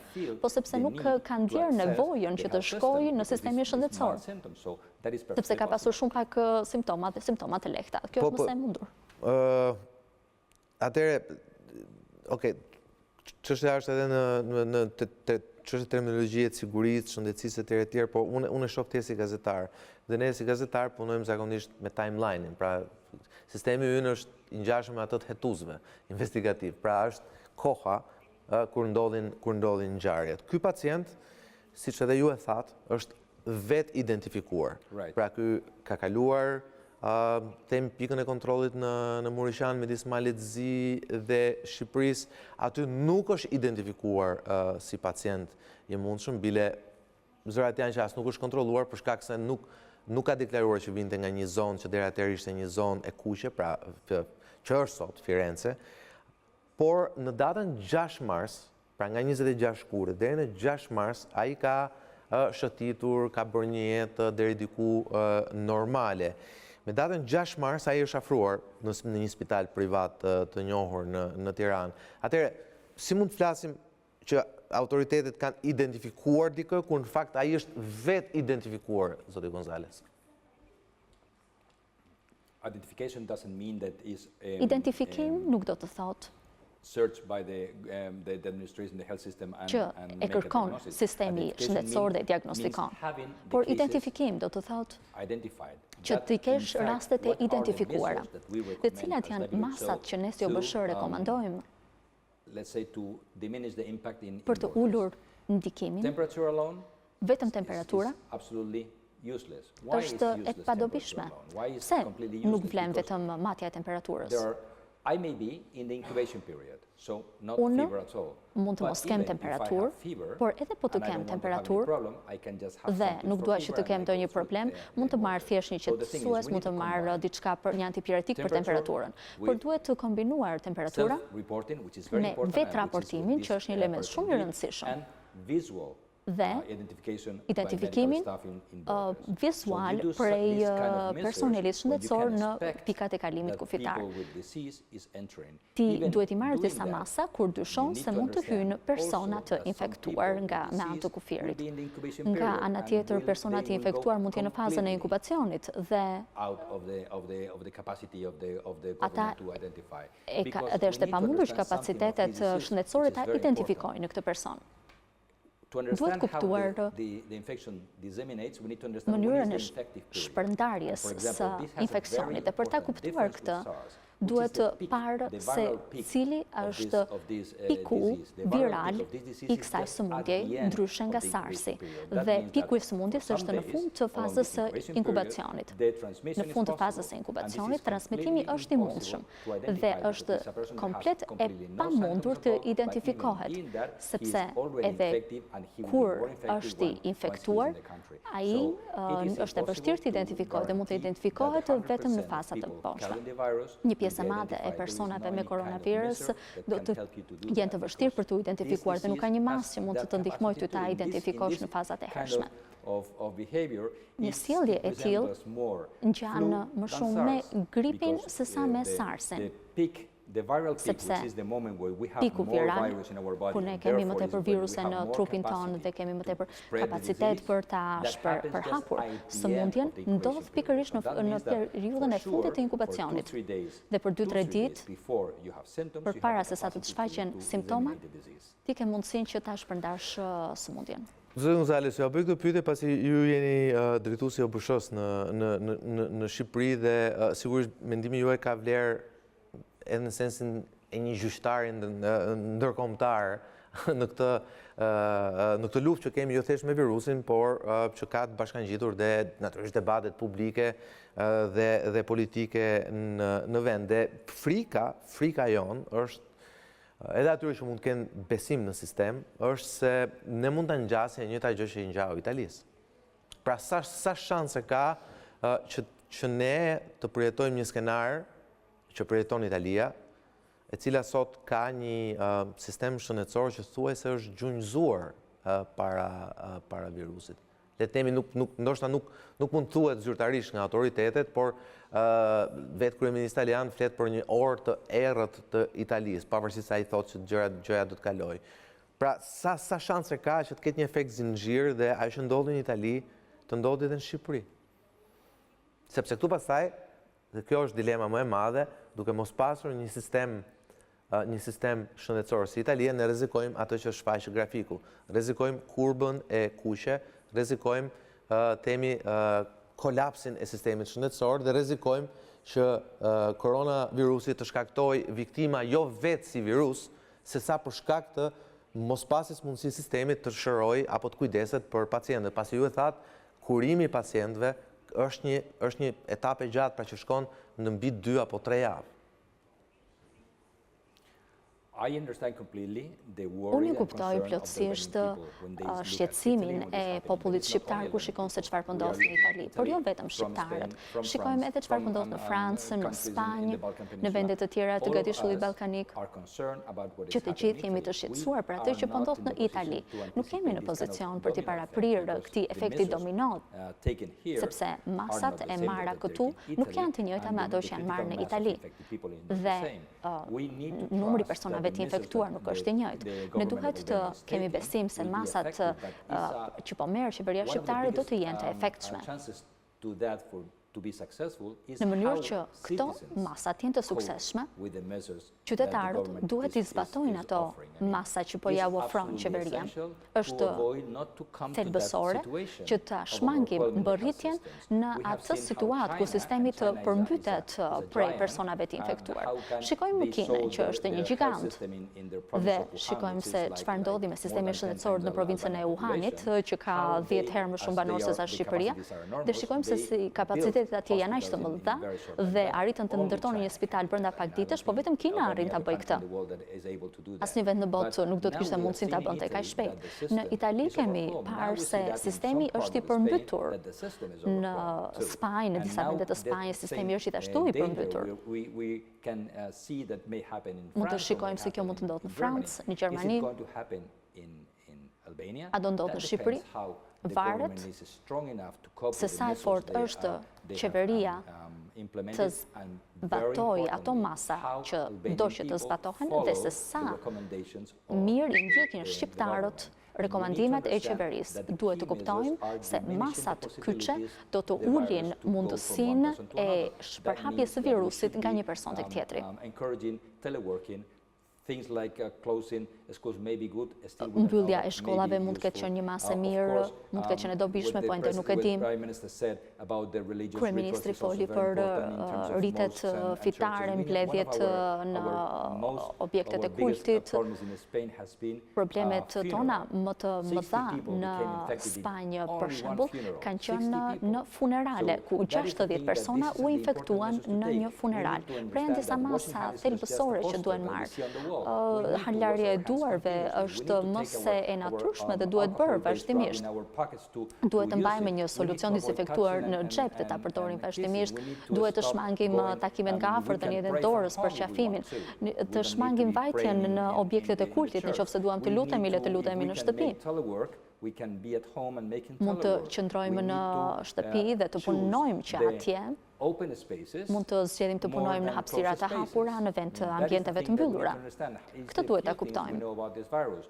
po sepse nuk ka ndjerë nevojën që të shkojë në sistemin shëndetësor. Sepse ka pasur shumë pak simptoma dhe simptomat e lehta. Kjo është mëse e mundur. Atëre, okay, çështja është edhe në çështje terminologjie të sigurisë, shëndetësisë e tjerë, po unë e shoh ti si gazetar. Dhe ne si gazetar punojmë zakonisht me timeline-in. Pra, sistemi ynë është i ngjashëm me atë të hetuesve investigativ. Pra, është koha kur ndodhin ngjarjet. Ky pacient, siç edhe ju e thatë, është vetë identifikuar. Pra, ky ka kaluar them pikën e kontrollit në Murishan midis Malit Zi dhe Shqipërisë, aty nuk është identifikuar si pacient i mundshëm, bile zërat janë që as nuk është kontrolluar për shkak se nuk ka deklaruar që vinte nga një zonë që deri atëherë ishte një zonë e kuqe, pra që është sot Firenze, por në datën 6 mars, pra nga 26 shkurt deri në 6 mars, ai ka shëtitur, ka bërë një jetë deri diku normale. Me datën 6 mars, ai është afruar në një spital privat të njohur në Tiranë. Atëherë, si mund të flasim që autoritetet kanë identifikuar dikë, kur në fakt ai është vetë identifikuar, zoti Gonzales? Identifikim nuk do të thotë që e kërkon sistemi shëndetësor dhe diagnostikon. Por identifikim do të thotë që të kesh rastet e identifikuara, dhe cilat janë masat që ne si OBSH rekomandojmë për të ulur ndikimin, vetëm temperatura është e padobishme. Pse nuk vlen vetëm matja e temperaturës? Unë mund të mos kem temperaturë, por edhe po të kem temperaturë dhe nuk dua që të kem ndonjë problem, mund të marr thjesht një qetësues, mund të marr diçka për një antipiretik për temperaturën. Por duhet të kombinuar temperatura me vetë raportimin, që është një element shumë i rëndësishëm, dhe identifikimin vizual prej personelit shëndetësor në pikat e kalimit kufitar. Ti duhet i marrë disa masa kur dyshon se mund të hyjnë persona të infektuar me anë të kufirit. Nga ana tjetër, persona të infektuar mund të jenë në fazën e inkubacionit dhe ata edhe është e pamundur që kapacitetet shëndetësore ta identifikojnë në këtë person. Duhet kuptuar mënyrën e shpërndarjes së infeksionit, dhe për ta kuptuar këtë, duhet të parë se cili është piku viral i kësaj sëmundje, ndryshe nga SARS-i, dhe piku i sëmundjes është në fund të fazës së inkubacionit. Në fund të fazës së inkubacionit, transmetimi është i mundshëm dhe është komplet e pamundur të identifikohet, sepse edhe kur është i infektuar, ai është e vështirë të identifikohet dhe mund të identifikohet vetëm në fazat të poshta. Një pjesë e madhe e personave me koronavirus do të jenë të vështirë për të identifikuar dhe nuk ka një masë që mund të ndihmojë ty ta identifikosh në fazat e hershme. Një sjellje e tillë ngjan më shumë me gripin sesa me SARS-in. Sepse piku viral, ku ne kemi më tepër viruse në trupin tonë dhe kemi më tepër kapacitet për ta përhapur sëmundjen, ndodh pikërisht në periudhën e fundit të inkubacionit. Dhe për 2-3 ditë, përpara se sa të shfaqen simptomat, ti ke mundësinë që ta shpërndarsh sëmundjen. Zoti Gonzales, ja bëj këtë pyetje pasi ju jeni drejtuesi i OBSH-s në Shqipëri dhe sigurisht mendimi juaj ka vlerë edhe në sensin e një gjyqtari ndërkombëtar në këtë luftë që kemi jo thjesht me virusin, por që ka të bashkangjitur dhe natyrisht debatet publike dhe politike në vend. Dhe frika jon është, edhe atyre që mund të kenë besim në sistem, është se ne mund ta ngjasë e njëjta gjë që i ngjau Italisë. Pra sa shanse ka që ne të përjetojmë një skenar që përjeton Italia, e cila sot ka një sistem shëndetësor që thuajse është gjunjëzuar para virusit. le të themi ndoshta nuk mund thuhet zyrtarisht nga autoritetet, por vetë kryeministri italian flet për një orë të errët të Italisë, pavarësisht se ai thotë që gjëja do të kalojë. Pra, sa shanse ka që të ketë një efekt zinxhir dhe ajo që ndodhi në Itali të ndodhi edhe në Shqipëri? Sepse këtu pastaj, dhe kjo është dilema më e madhe, duke mos pasur një sistem shëndetësor si Italia, ne rrezikojmë atë që shfaq grafiku. Rrezikojmë kurbën e kuqe, rrezikojmë temi kolapsin e sistemit shëndetësor dhe rrezikojmë që koronavirusi të shkaktojë viktima jo vetë si virus, sesa për shkak të mospasis mundësi sistemit të shërojë apo të kujdeset për pacientët. Pasi ju e thatë, kurimi i pacientëve është një etapë e gjatë, pra që shkon në mbi 2 apo 3 javë. Unë kuptoj plotësisht shqetësimin e popullit shqiptar kur shikon se çfarë po ndodh në Itali, por jo vetëm shqiptarët. Shikojmë edhe çfarë po ndodh në Francë, në Spanjë, në vende të tjera të Gatisullit Ballkanik, që të gjithë jemi të shqetësuar për atë që po ndodh në Itali. Nuk jemi në pozicion për t'i paraprirë këtij efekti domino, sepse masat e marra këtu nuk janë të njëjta me ato që janë marrë në Itali. Dhe numri i personave të infektuar nuk është i njëjtë. Ne duhet të kemi besim se masat që po merr qeveria shqiptare do të jenë të efektshme. Në mënyrë që këto masat jenë të suksesshme, qytetarët duhet t'i zbatojnë ato masa që po ja ofron qeveria. Është thelbësore që ta shmangim mbërritjen në atë situatë ku sistemi të përmbytet prej personave të infektuar. Shikojmë Kinën, që është një gjigant, dhe shikojmë se çfarë ndodhi me sistemin shëndetësor në provincën e Wuhanit, që ka 10 herë më shumë banorë se sa Shqipëria, dhe shikojmë se si kapacitetet atje janë aq të mëdha dhe arritën të ndërtonin një spital brenda pak ditësh, po vetëm Kina arrin ta bëjë këtë. Asnjë vend në botë nuk do të kishte mundësinë ta bënte kaq shpejt. Në Itali kemi parë se sistemi është i përmbytur. Në Spanjë, në disa vende të Spanjës, sistemi është gjithashtu i përmbytur. Mund të shikojmë se kjo mund të ndodhë në Francë, në Gjermani, a do ndodhë në Shqipëri, varet se sa e fort është qeveria të zbatoj ato masa që do që të zbatohen dhe se sa mirë i ndjekin shqiptarët rekomandimet e qeverisë. Duhet të kuptojmë se masat kyçe do të ulin mundësinë e shpërhapjes së virusit nga një person tek tjetri. Mbyllja e shkollave mund të ketë qenë një masë e mirë, mund të ketë qenë e dobishme, po ende nuk e dim. Kryeministri foli për ritet fitare, mbledhjet në objektet e kultit. Problemet tona më të mëdha në Spanjë, për shembull, kanë qenë në funerale, ku 60 persona u infektuan në një funeral. Pra janë disa masa thelbësore që duhen marrë. Hanlarja e duarve është më se e natyrshme dhe duhet bërë vazhdimisht. Duhet të mbajmë një solucion disinfektuar në xhep dhe ta përdorim vazhdimisht. Duhet të shmangim takimet nga afër dhe një dorës për qafimin. Të shmangim vajtjen në objektet e kultit, nëse duam të lutemi, le të lutemi në shtëpi. Mund të qëndrojmë në shtëpi dhe të punojmë që atje. Mund të zgjedhim të punojmë në hapësirat e hapura, në vend të ambienteve të mbyllura. Këtë duhet ta kuptojmë.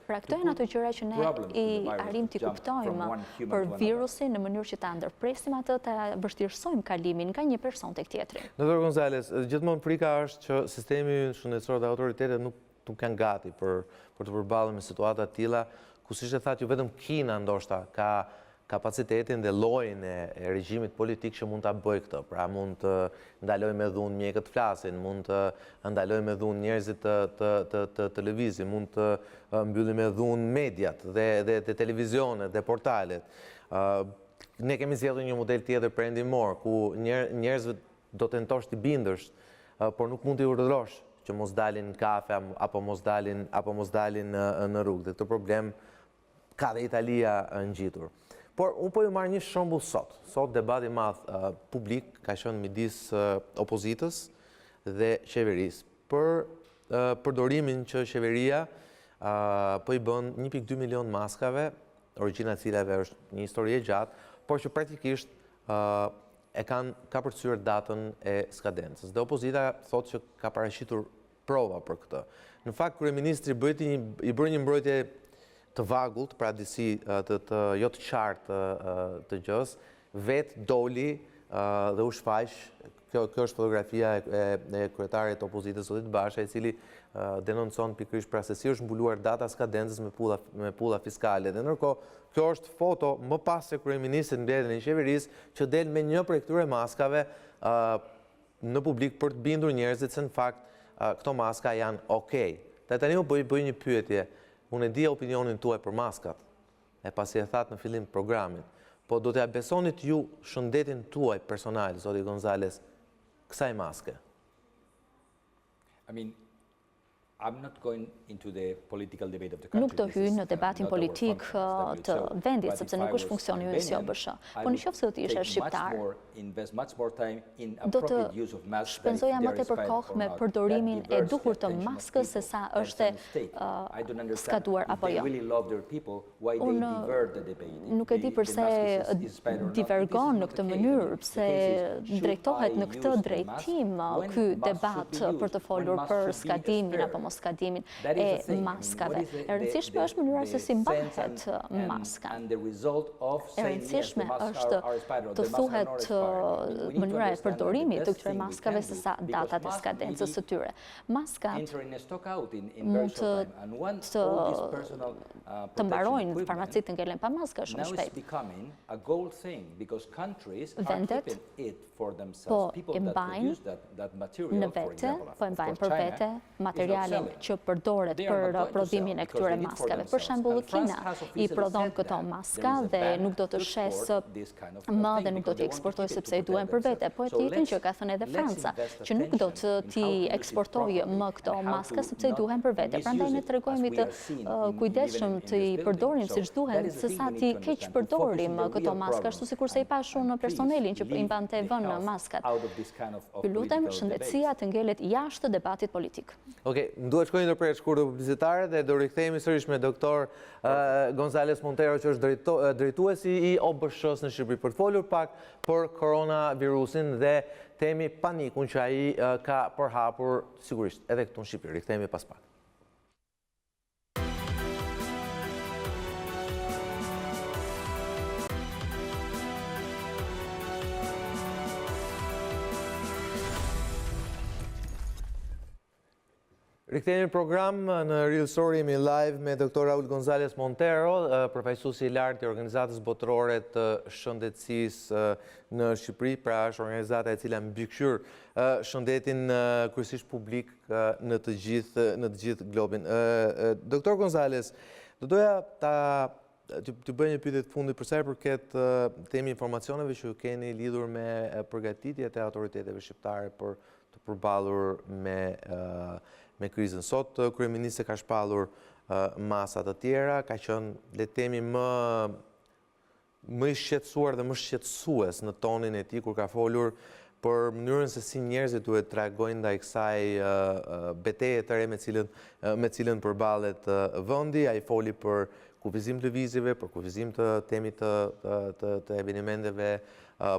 Pra këto janë ato gjëra që ne i arrim t'i kuptojmë për virusin në mënyrë që ta ndërpresim atë, ta vështirësojmë kalimin nga një person tek tjetri. Dr. Gonzales, gjithmonë frika është që sistemi shëndetësor dhe autoritetet nuk kanë gati për të përballur me situata të tilla, ku siç e thatë ju vetëm Kina ndoshta ka kapacitetin dhe llojin e regjimit politik që mund ta bëjë këtë. Pra mund të ndalojë me dhunë mjekët flasin, mund të ndalojë me dhunë njerëzit të lëvizin, mund të mbylli me dhunë mediat dhe televizionet dhe portalet. Ne kemi zgjedhur një model tjetër perëndimor, ku njerëzve do tentosh t'i bindësh, por nuk mund t'i urdhërosh që mos dalin në kafe apo mos dalin në rrugë. Dhe këtë problem ka dhe Italia ngjitur. Por unë po ju marrë një shembull sot. Sot debati madh publik ka qenë midis opozitës dhe qeverisë për përdorimin që qeveria po i bën 1.2 milion maskave origjina e cilave është një histori e gjatë, por që praktikisht ka përcyer datën e skadencës. Dhe opozita thotë që ka paraqitur prova për këtë. Në fakt, kryeministri i bëri një mbrojtje të vagullt, pra disi jo të qartë të gjës, vetë doli dhe u shfaq. Kjo është fotografia e kryetarit të opozitës Zotit Basha, i cili denoncon pikërisht pra se si është mbuluar data skadencës me pulla fiskale. Dhe ndërkohë, kjo është foto më pas se kryeministri mbledhjen e qeverisë që del me një prej këtyre maskave në publik për të bindur njerëzit se në fakt këto maska janë okej. Dhe tani u bëj një pyetje. Unë e di opinionin tuaj për maskat, e pasi e thatë në fillim të programit, po do t'ja besonit ju shëndetin tuaj personal, zoti Gonzales, kësaj maske? Nuk do hyj në debatin politik të vendit, sepse nuk është funksioni ynë si OBSH. Po në qoftë se do të isha shqiptar, do të shpenzoja më tepër kohë me përdorimin e duhur të maskës se sa është skaduar apo jo. Unë nuk e di përse divergon në këtë mënyrë, pse drejtohet në këtë drejtim ky debat për të folur për skadimin apo mos skadimin e maskave. E rëndësishme është mënyra se si mbahet maska. E rëndësishme është të thuhet mënyra e përdorimit të këtyre maskave se sa datat e skadencës së tyre. Maskat mund të mbarojnë, farmacit të ngelen pa maska shumë shpejt. Vendet po e mbajnë në vete, po e mbajnë për vete materialin që përdoret për prodhimin e këtyre maskave. Për shembull, Kina i prodhon këto maska dhe nuk do të shes më dhe nuk do t'i eksportoj sepse i duhen për vete. Po e të njëjtën që ka thënë edhe Franca, që nuk do të t'i eksportojë më këto maska sepse i duhen për vete. Prandaj ne tregojmë të kujdesshëm të i përdorim siç duhen, se sa t'i keq përdorim këto maska, ashtu sikur se i pashun në personelin që i mbante vënë maskat. Ju lutem, shëndetësia të ngelet jashtë debatit politik. Okej, më duhet shkojnë në prej shkurtë publicitare dhe do rikthehemi sërish me doktor Gonzales Montero, që është drejtuesi i OBSH-s në Shqipëri, për të folur pak për koronavirusin dhe temi panikun që ai ka përhapur sigurisht edhe këtu në Shqipëri. Rikthehemi pas pak. Rikthehemi program në RealStory, jemi live me doktor Raul Gonzales Montero, përfaqësuesi i lartë i Organizatës Botërore të Shëndetësisë në Shqipëri, pra është organizata e cila mbikëqyr shëndetin kryesisht publik në të gjithë globin. Doktor Gonzales, do doja të bëj një pyetje të fundit për sa i përket temi informacioneve që keni lidhur me përgatitjet e autoriteteve shqiptare për të përballur me krizën. Sot kryeministri ka shpallur masa të tjera, ka qenë le të themi më i shqetësuar dhe më shqetësues në tonin e tij kur ka folur për mënyrën se si njerëzit duhet të reagojnë ndaj kësaj betejë të re me cilën përballet vendi. Ai foli për kufizim të lëvizjeve, për kufizim të temit të evenimenteve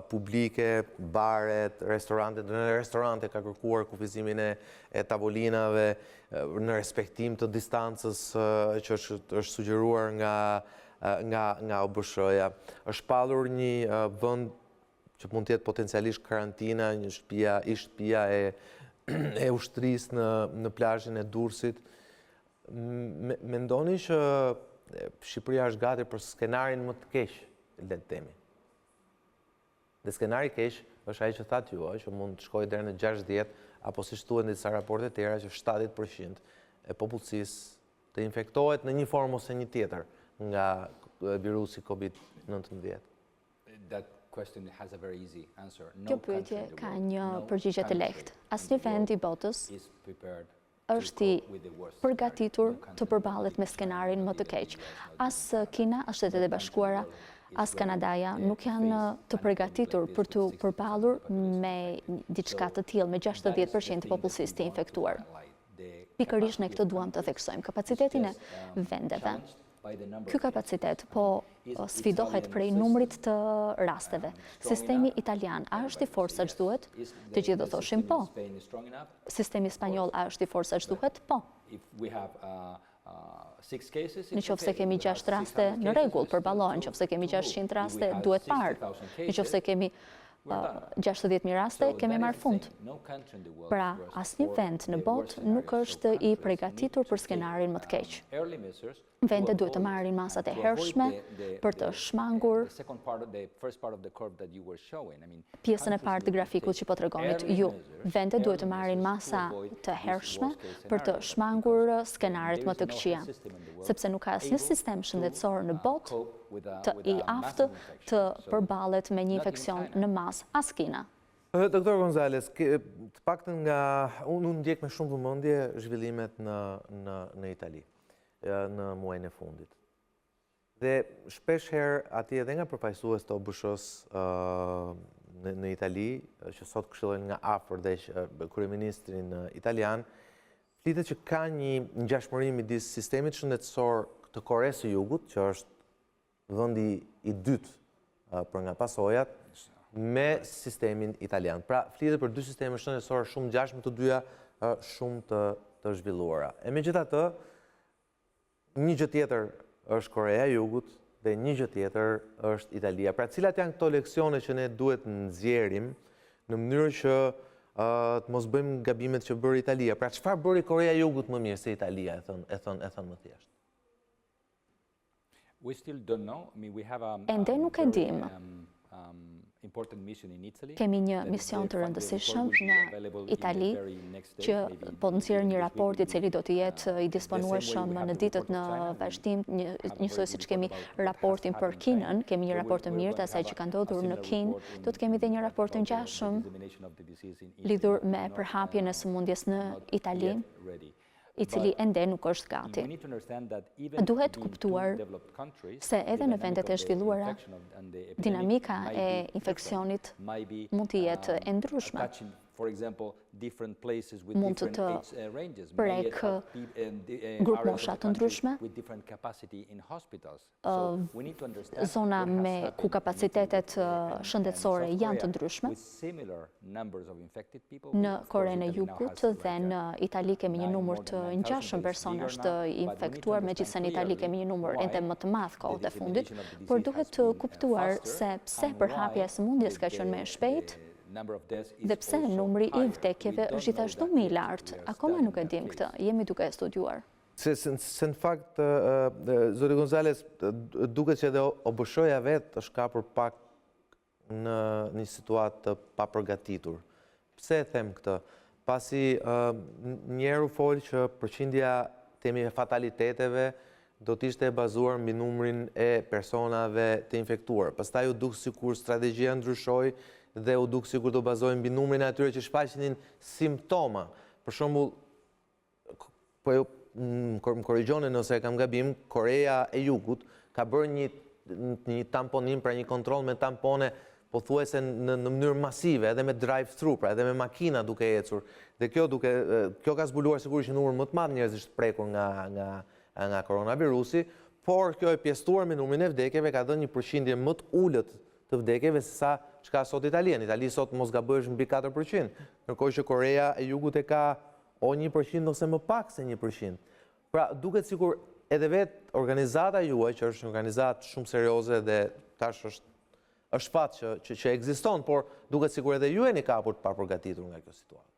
publike, baret, restorantet. Në restorante ka kërkuar kufizimin e tavolinave në respektim të distancës që është sugjeruar nga OBSH-ja. Është shpallur një vend që mund të jetë potencialisht karantina, një shtëpia e ushtrisë në plazhin e Durrësit. Mendoni që Shqipëria është gati për skenarin më të keq, le të themi? Dhe skenari keq është ai që thatë ju, që mund të shkojë deri në 60, apo siç thuhen disa raporte të tjera që 70% e popullsisë të infektohet në një formë ose një tjetër nga virusi COVID-19. Kjo pyetje ka një përgjigje të lehtë. Asnjë vend i botës është i përgatitur të përballet me skenarin më të keq. As Kina, as Shtetet e Bashkuara, as Kanadaja nuk janë të përgatitur për të përballur me diçka të tillë, me 60% të popullsisë të infektuar. Pikërisht ne këtë duam të theksojmë, kapacitetin e vendeve Ky kapacitet po sfidohet prej numrit të rasteve. Sistemi italian, a është i fortë sa ç'duhet? Të gjithë do thoshim po. Sistemi spanjoll, a është i fortë sa ç'duhet? Po. Në qoftë se kemi 6 raste në rregull për Balla, në qoftë se kemi 600 raste, duhet parë. Në qoftë se kemi 60.000 raste, kemi marrë fund. Pra, asnjë vend në botë nuk është i përgatitur për skenarin më të keq. Vendet duhet të marrin masat e hershme për të shmangur pjesën e parë të grafikut që po tregonit ju. Vendet duhet të marrin masa të hershme për të shmangur skenaret më të këqija, sepse nuk ka asnjë sistem shëndetësor në botë të i aftë të përballet me një infeksion në masë, askina. Doktor Gonzales, të paktën nga unë ndjek me shumë vëmendje zhvillimet në Itali në muajin e fundit. Dhe shpesh herë atje edhe nga përfaqësues të OBSH-s në Itali, që sot këshillojnë nga afër dhe kryeministrin italian, flitet që ka një ngjashmëri midis sistemit shëndetësor të Koresë së Jugut, që është vendi i dytë për nga pasojat, me sistemin italian. Pra, flitet për dy sisteme shëndetësore shumë ngjashme, të dyja shumë të zhvilluara. E megjithatë, një gjë tjetër është Korea e Jugut dhe një gjë tjetër është Italia. Pra, cilat janë këto leksione që ne duhet nxjerrim në mënyrë që të mos bëjmë gabimet që bëri Italia. Pra, çfarë bëri Korea e Jugut më mirë se Italia, e thon më thjesht? Ende nuk e dim. Kemi një mision të rëndësishëm në Itali që po nxjerr një raport i cili do të jetë i disponueshëm në ditët në vazhdim, njësoj siç kemi raportin për Kinën, kemi një raport të mirë të asaj që ka ndodhur në Kinë, do të kemi edhe një raport të ngjashëm lidhur me përhapjen e sëmundjes në Itali, i cili ende nuk është gati. Duhet kuptuar se edhe në vendet e zhvilluara, dinamika e infeksionit mund të jetë e ndryshme. Mund të prek grup mosha të ndryshme, zona ku kapacitetet shëndetësore janë të ndryshme. Në Korenë e Jugut dhe në Itali kemi një numër të ngjashëm personash të infektuar, megjithëse në Itali kemi një numër ende më të madh kohët e fundit, por duhet të kuptuar se pse përhapja e sëmundjes ka qenë më e shpejtë, dhe pse numri i vdekjeve është gjithashtu më i lartë. Akoma nuk e dim këtë, jemi duke e studiuar. Se në fakt, zoti Gonzales, duket që edhe OBSH-ja vetë është kapur pak në një situatë të papërgatitur. Pse e them këtë? Pasi njerë u folë që përqindja temi e fataliteteve do t'ishte e bazuar mbi numrin e personave të infektuar. Pastaj u duk sikur strategjia ndryshoi dhe u duk sikur do bazohen mbi numrin e atyre që shfaqnin simptoma. Për shembull, po më korrigjoni nëse kam gabim, Korea e Jugut ka bërë një tamponim, pra një kontroll me tampone pothuajse në mënyrë masive, edhe me drive-thru, pra edhe me makina duke ecur. Dhe kjo ka zbuluar sigurisht një numër më të madh njerëzish të prekur nga koronavirusi, por kjo e pjestuar me numrin e vdekjeve ka dhënë një përqindje më të ulët të vdekjeve se sa çka sot Italia. Itali sot mos gabojësh mbi 4%, ndërkohë që Korea e Jugut e ka o 1% ose më pak se 1%. Pra, duket sikur edhe vetë organizata juaj, që është një organizatë shumë serioze dhe tash është fat që ekziston, por duket sikur edhe ju jeni kapur të papërgatitur nga kjo situatë.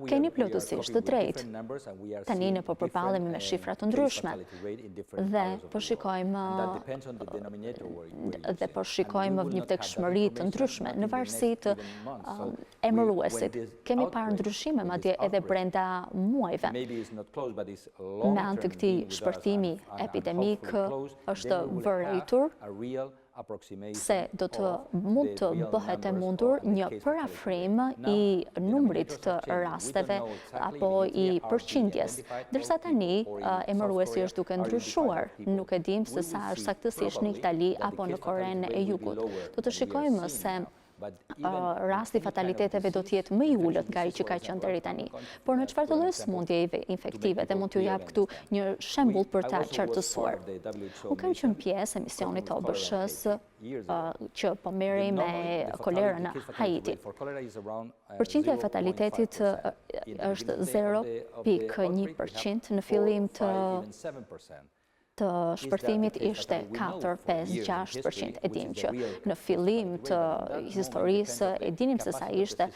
Keni plotësisht të drejtë. Tani ne po përballemi me shifra të ndryshme dhe po shikojmë një vdekshmëri të ndryshme në varësi të emëruesit. Kemi parë ndryshime madje edhe brenda muajve. Me anë të këtij shpërthimi epidemik është vërejtur se mund të bëhet e mundur një përafrim i numrit të rasteve apo i përqindjes. Ndërsa tani emëruesi është duke ndryshuar, nuk e dim se sa është saktësisht në Itali apo në Korenë e Jugut. Do të shikojmë se rasti fataliteteve do t'jetë më i ullët nga i që ka qenë deri tani. Por në çfarë të lloj sëmundjeve infektive, dhe mund t'ju jap këtu një shembull për ta qartësuar. U kam qenë pjesë emisionit të OBSH-s që po merrej me kolerën në Haiti. Përqindja e fatalitetit është 0,1%, në fillim të shpërthimit ishte 4, 5, 6%. E dim që në fillim të historisë e dinim se sa ishte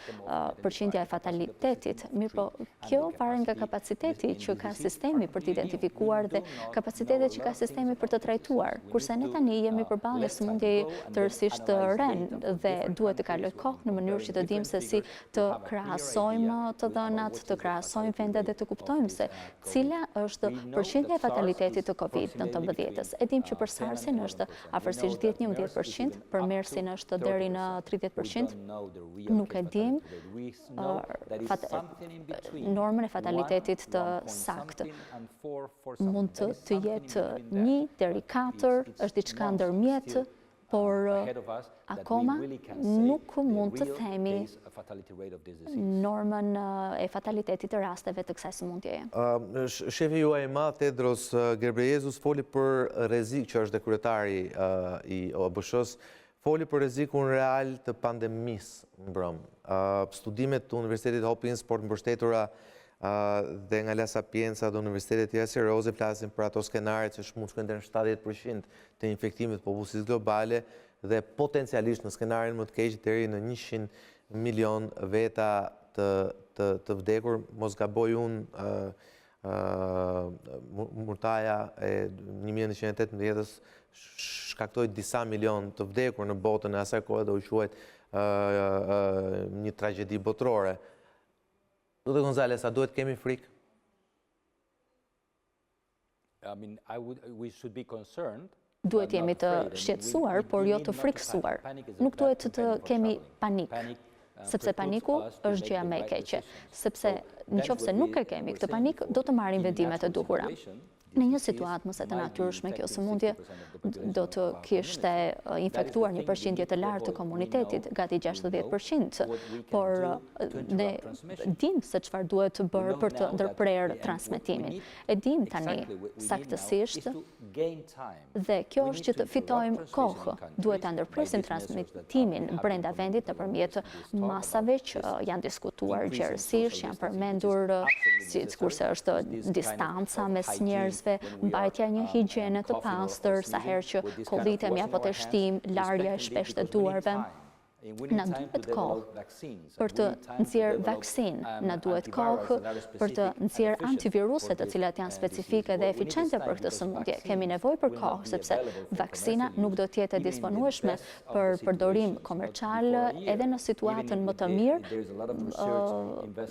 përqindja e fatalitetit, mirë po kjo varet nga kapaciteti që ka sistemi për të identifikuar dhe kapacitetet që ka sistemi për të trajtuar, kurse ne tani jemi përballë një sëmundje tërësisht të rënë dhe duhet të kaloj kohë në mënyrë që të dimë se si të krahasojmë të dhënat, të krahasojmë vendet dhe të kuptojmë se cila është përqindja e fatalitetit të COVID-19. E dim që për SARS-in është afërsisht 10-11%, për MERS-in është deri në 30%. Nuk e dim normën e fatalitetit të saktë. Mund të jetë 1 deri 4, është diçka ndërmjet, por akoma nuk mund të themi normën e fatalitetit të rasteve të kësaj sëmundjeje. Shefi juaj i madh Tedros Ghebreyesus foli për rrezik, që është dhe kryetari i OBSH-s, foli për rrezikun real të pandemisë mbrëm. Studimet të Universitetit Hopkins, por të mbështetura dhe nga La Sapienza dhe Universitetet tjera serioze flasin për ato skenaret që mund shkojnë deri në 70% të infektimit popullsisë globale dhe potencialisht në skenarin më të keq deri në 100 milion veta të vdekur. Mos gaboj unë, murtaja e 1918-s shkaktoi disa milion të vdekur në botën e asaj kohe dhe u quajt një tragjedi botërore. Dr. Gonzales, a duhet kemi frikë? Duhet jemi të shqetësuar, por jo të frikësuar. Nuk duhet të kemi panik, sepse paniku është gjëja më e keqe. Sepse nëse nuk e kemi këtë panik, do të marrim vendimet e duhura. Në një situatë mëse të natyrshme, kjo sëmundje do të kishte infektuar një përqindje të lartë të komunitetit, gati 60%, por ne dim se çfarë duhet të bërë për të ndërprerë transmetimin. E dim tani saktësisht dhe kjo është që të fitojmë kohë. Duhet ta ndërpresim transmetimin brenda vendit nëpërmjet masave që janë diskutuar gjerësisht, janë përmendur sikurse është distanca mes njerëzve, mbajtja një higjiene të pastër, sa herë që kollitemi apo të shtim, larja e shpeshtë të duarve. Na duhet kohë për të nxjerrë vaksinë, na duhet kohë për të nxjerrë antiviruset të cilat janë specifike dhe eficiente për këtë sëmundje. Kemi nevojë për kohë, sepse vaksina nuk do të jetë e disponueshme për përdorim komercial edhe në situatën më të mirë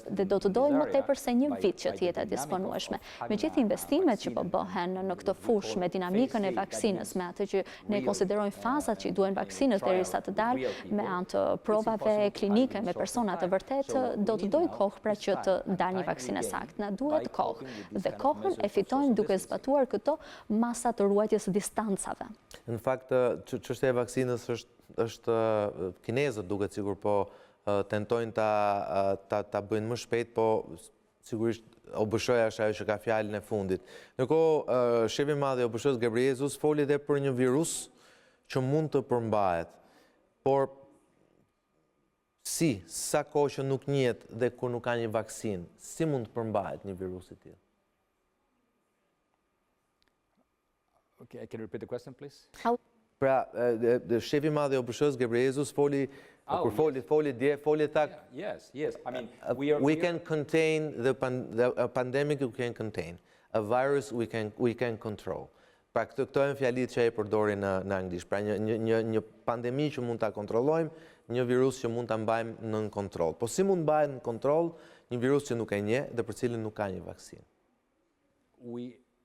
dhe do të dojë më tepër se një vit që të jetë e disponueshme. Me gjithë investimet që po bëhen në këtë fushë, me dinamikën e vaksinës, me atë që ne konsiderojmë fazat që i duhen vaksinës derisa të dalë, me të provave klinike me persona të vërtet, do të dojë kohë pra që të dalë një vaksinë saktë. Na duhet kohë. Dhe kohën e fitojmë duke zbatuar këto masa të ruajtjes distancave. Në fakt, çështja e vaksinës është kinezët duket sigur po tentojnë ta bëjnë më shpejt, po sigurisht OBSH-ja është ajo që ka fjalën e fundit. Ndërkohë, shefi i madh i OBSH-s Ghebreyesus foli edhe për një virus që mund të përmbahet, por sa kohë që nuk njihet dhe kur nuk ka një vaksinë, si mund të përmbahet një virus i tillë? Okay, can you repeat the question, please? Pra, shefi i madh i OBSH-s Ghebreyesus foli tak. Yes. I mean, we can contain a pandemic, we can contain. A virus we can control. Pra këto janë fjalitë që e përdori në anglisht. Pra një pandemi që mund ta kontrollojmë, një virus që mund ta mbajmë nën kontroll. Po si mund mbahet në kontroll një virus që nuk e njeh dhe për cilin nuk ka një vaksinë?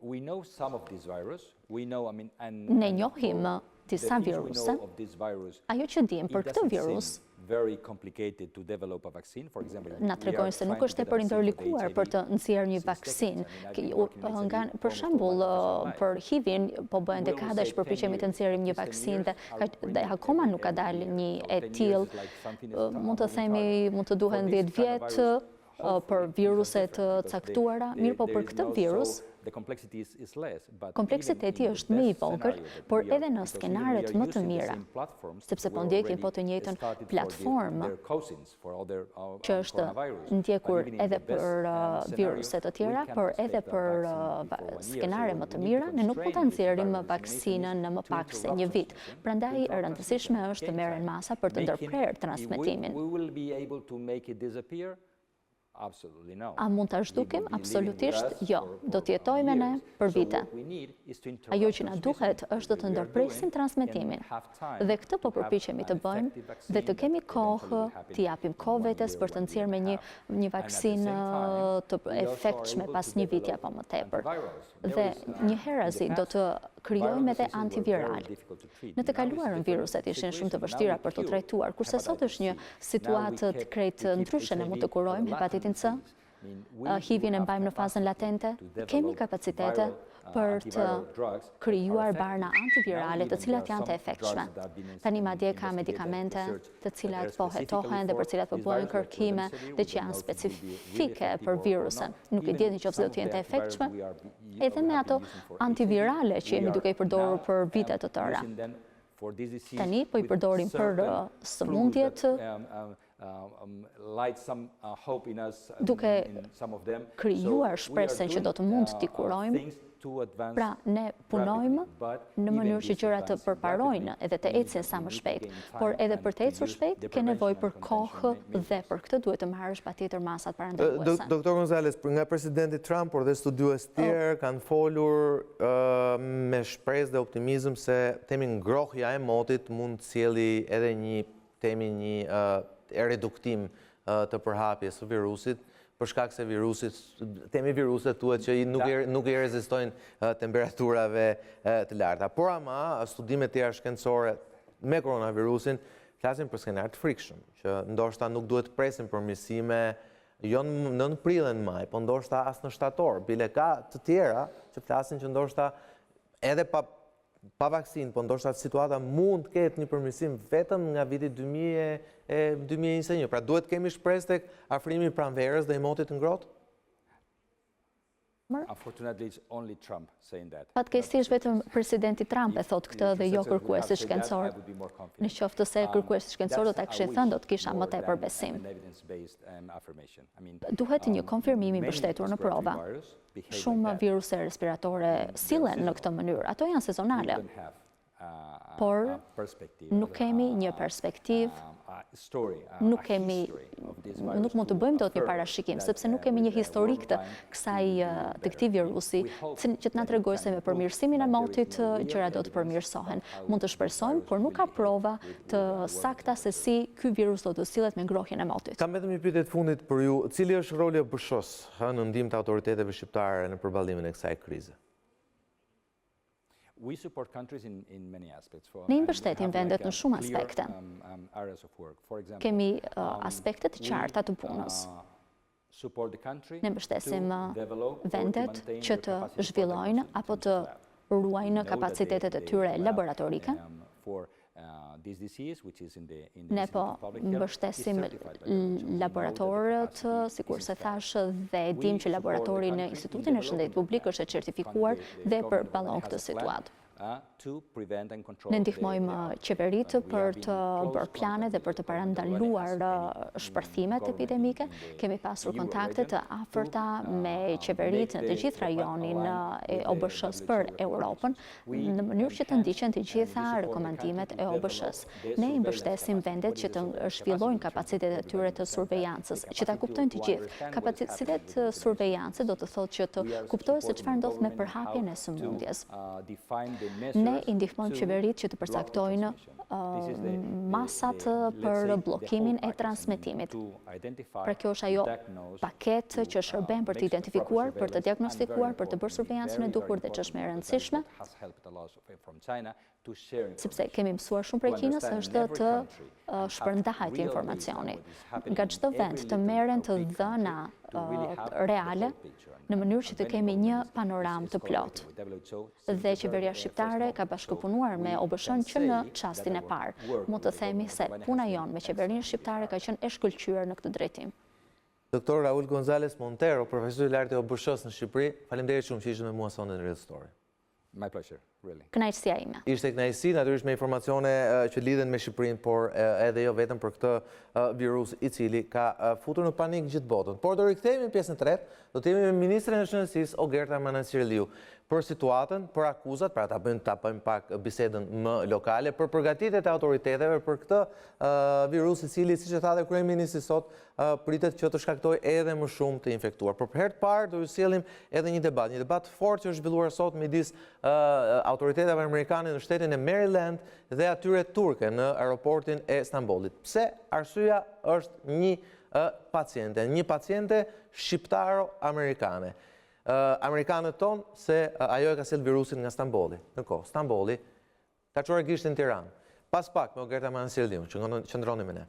We know some of these virus. We know, Ne njohim disa viruse, ajo që dim për këtë virus na tregojnë se nuk është tepër ndërlikuar për të nxjerrë një vaksinë. Për shembull, për HIV-in po bëhen dekada që përpiqemi të nxjerrim një vaksinë dhe akoma nuk ka dalë një e tillë. Mund të themi mund të duhen 10 vjet për viruse të caktuara, mirë po për këtë virus kompleksiteti është më i vogël, por edhe në skenaret më të mira, sepse po ndjekin po të njëjtën platformë që është ndjekur edhe për viruse të tjera, por edhe për skenare më të mira, ne nuk mund ta nxjerrim vaksinën në më pak se një vit. Prandaj e rëndësishme është të merren masa për të ndërprerë transmetimin. A mund ta zhdukim? Absolutisht jo. Do të jetojmë ne për vite. Ajo që na duhet është të ndërpresim transmetimin. Dhe këtë po përpiqemi të bëjmë dhe të kemi kohë, të japim kohë vetes për të nxjerrë me një vaksinë të efektshme pas një viti apo më tepër. Dhe një herazi do të krijojmë edhe antiviral. Në të kaluarën viruset ishin shumë të vështira për të trajtuar, kurse sot është një situatë të krejtë ndryshe, ne mund të kurojmë hepatitin C, HIV-in e mbajmë në fazën latente, kemi kapacitete për të krijuar barna antivirale të cilat janë të efektshme. Tani madje ka medikamente të cilat po hetohen dhe për cilat po bëhen kërkime dhe që janë specifike për virusin. Nuk e dieni nëse do të jenë të efektshme, edhe me ato antivirale që jemi duke i përdorur për vite të tëra. Tani po i përdorim për sëmundjet, duke krijuar shpresën që do të mund t'i kurojmë. Pra, ne punojmë në mënyrë që gjërat të përparojnë edhe të ecin sa më shpejt, por edhe për të ecur shpejt, ke nevojë për kohë dhe për këtë duhet të marrësh patjetër masat parandalluese. Doktor Gonzales, nga presidenti Trump, por dhe studiues tjerë kanë folur me shpresë dhe optimizëm se temi ngrohja e motit mund të sjellë edhe një reduktim të përhapjes së virusit, për shkak se viruset thuhet që nuk i rezistojnë temperaturave të larta. Por ama, studimet tjera shkencore me koronavirusin flasin për skenar të frikshëm, që ndoshta nuk duhet presim përmirësime jo në prill e në maj, po ndoshta as në shtator. Bile ka të tjera që flasin që ndoshta edhe pa vaksinë, po ndoshta situata mund të ketë një përmirësim vetëm nga viti 2021. Pra duhet kemi shpresë tek afrimi i pranverës dhe i motit të ngrohtë? Fatkeqësisht vetëm presidenti Trump e thot këtë dhe jo kërkuesi shkencor. Në qoftë se kërkuesi shkencor do ta kishte thënë, do të kisha më tepër besim. Duhet një konfirmim i mbështetur në prova. Shumë viruse respiratore sillen në këtë mënyrë. Ato janë sezonale. Por nuk kemi një perspektivë, nuk mund të bëjmë dot një parashikim, sepse nuk kemi një historik të këtij virusi, që të na tregojë se me përmirësimin e motit gjërat do të përmirësohen. Mund të shpresojmë, por nuk ka prova të sakta se si ky virus do të sillet me ngrohjen e motit. Kam vetëm një pyetje të fundit për ju. Cili është roli i OBSH-s në ndihmë të autoriteteve shqiptare në përballimin e kësaj krize? Ne i mbështetim vendet në shumë aspekte. Kemi aspekte të qarta të punës. Ne mbështesim vendet që të zhvillojnë apo të ruajnë kapacitetet e tyre laboratorike. Ne po mbështesim laboratorët, sikur se thash, dhe e dim që laboratori në Institutin e Shëndetit Publik është e certifikuar dhe përballon këtë situatë. Ne ndihmojmë qeveritë për të bërë plane dhe për të parandaluar shpërthimet epidemike. Kemi pasur kontakte të afërta me qeveritë në të gjithë rajonin e OBSH-s për Europën, në mënyrë që të ndiqen të gjitha rekomandimet e OBSH-s. Ne i mbështesim vendet që të zhvillojnë kapacitetet e tyre të survejancës, që ta kuptojnë të gjithë. Kapacitet survejancë do të thotë që të kuptojë se çfarë ndodh me përhapjen e sëmundjes. Ne i ndihmojmë qeveritë që të përcaktojnë masat për bllokimin e transmetimit. Pra kjo është ajo paketë që shërben për të identifikuar, për të diagnostikuar, për të bërë survejancën e duhur dhe që është më e rëndësishme, sepse kemi mësuar shumë prej Kinës, është të shpërndahet informacioni. Nga çdo vend të merren të dhëna reale në mënyrë që të kemi një panoram të plot. Dhe qeveria shqiptare ka bashkëpunuar me OBSH-n që në çastin e parë. Mund të themi se puna jonë me qeverinë shqiptare ka qenë e shkëlqyer në këtë drejtim. Doktor Raul Gonzales Montero, profesor i lartë i OBSH-s në Shqipëri, faleminderit shumë që ishte me mua sonte në RealStory. My pleasure, really. Kënaqësia ime. Ishte kënaqësi, natyrisht me informacione që lidhen me Shqipërinë, por edhe jo vetëm për këtë virus i cili ka futur në panik gjithë botën. Por do rikthehemi në pjesën e tretë, do të jemi me ministren e Shëndetësisë Ogerta Manasirliu për situatën, për akuzat, pra ta bëjmë pak bisedën më lokale, për përgatitjet e autoriteteve për këtë virus i cili, siç e tha dhe kryeministri sot, pritet që të shkaktojë edhe më shumë të infektuar. Por për herë të parë do ju sjellim edhe një debat fort që është zhvilluar sot midis autoriteteve amerikane në shtetin e Maryland dhe atyre turke në aeroportin e Stambollit. Pse? Arsyeja është një paciente shqiptaro-amerikane. Amerikanët tonë se ajo e ka sjellë virusin nga Stambolli. Ndërkohë, Stambolli ka çuar gishtin në Tiranë. Pas pak me Ogerta Manasirliu, që qëndroni me ne.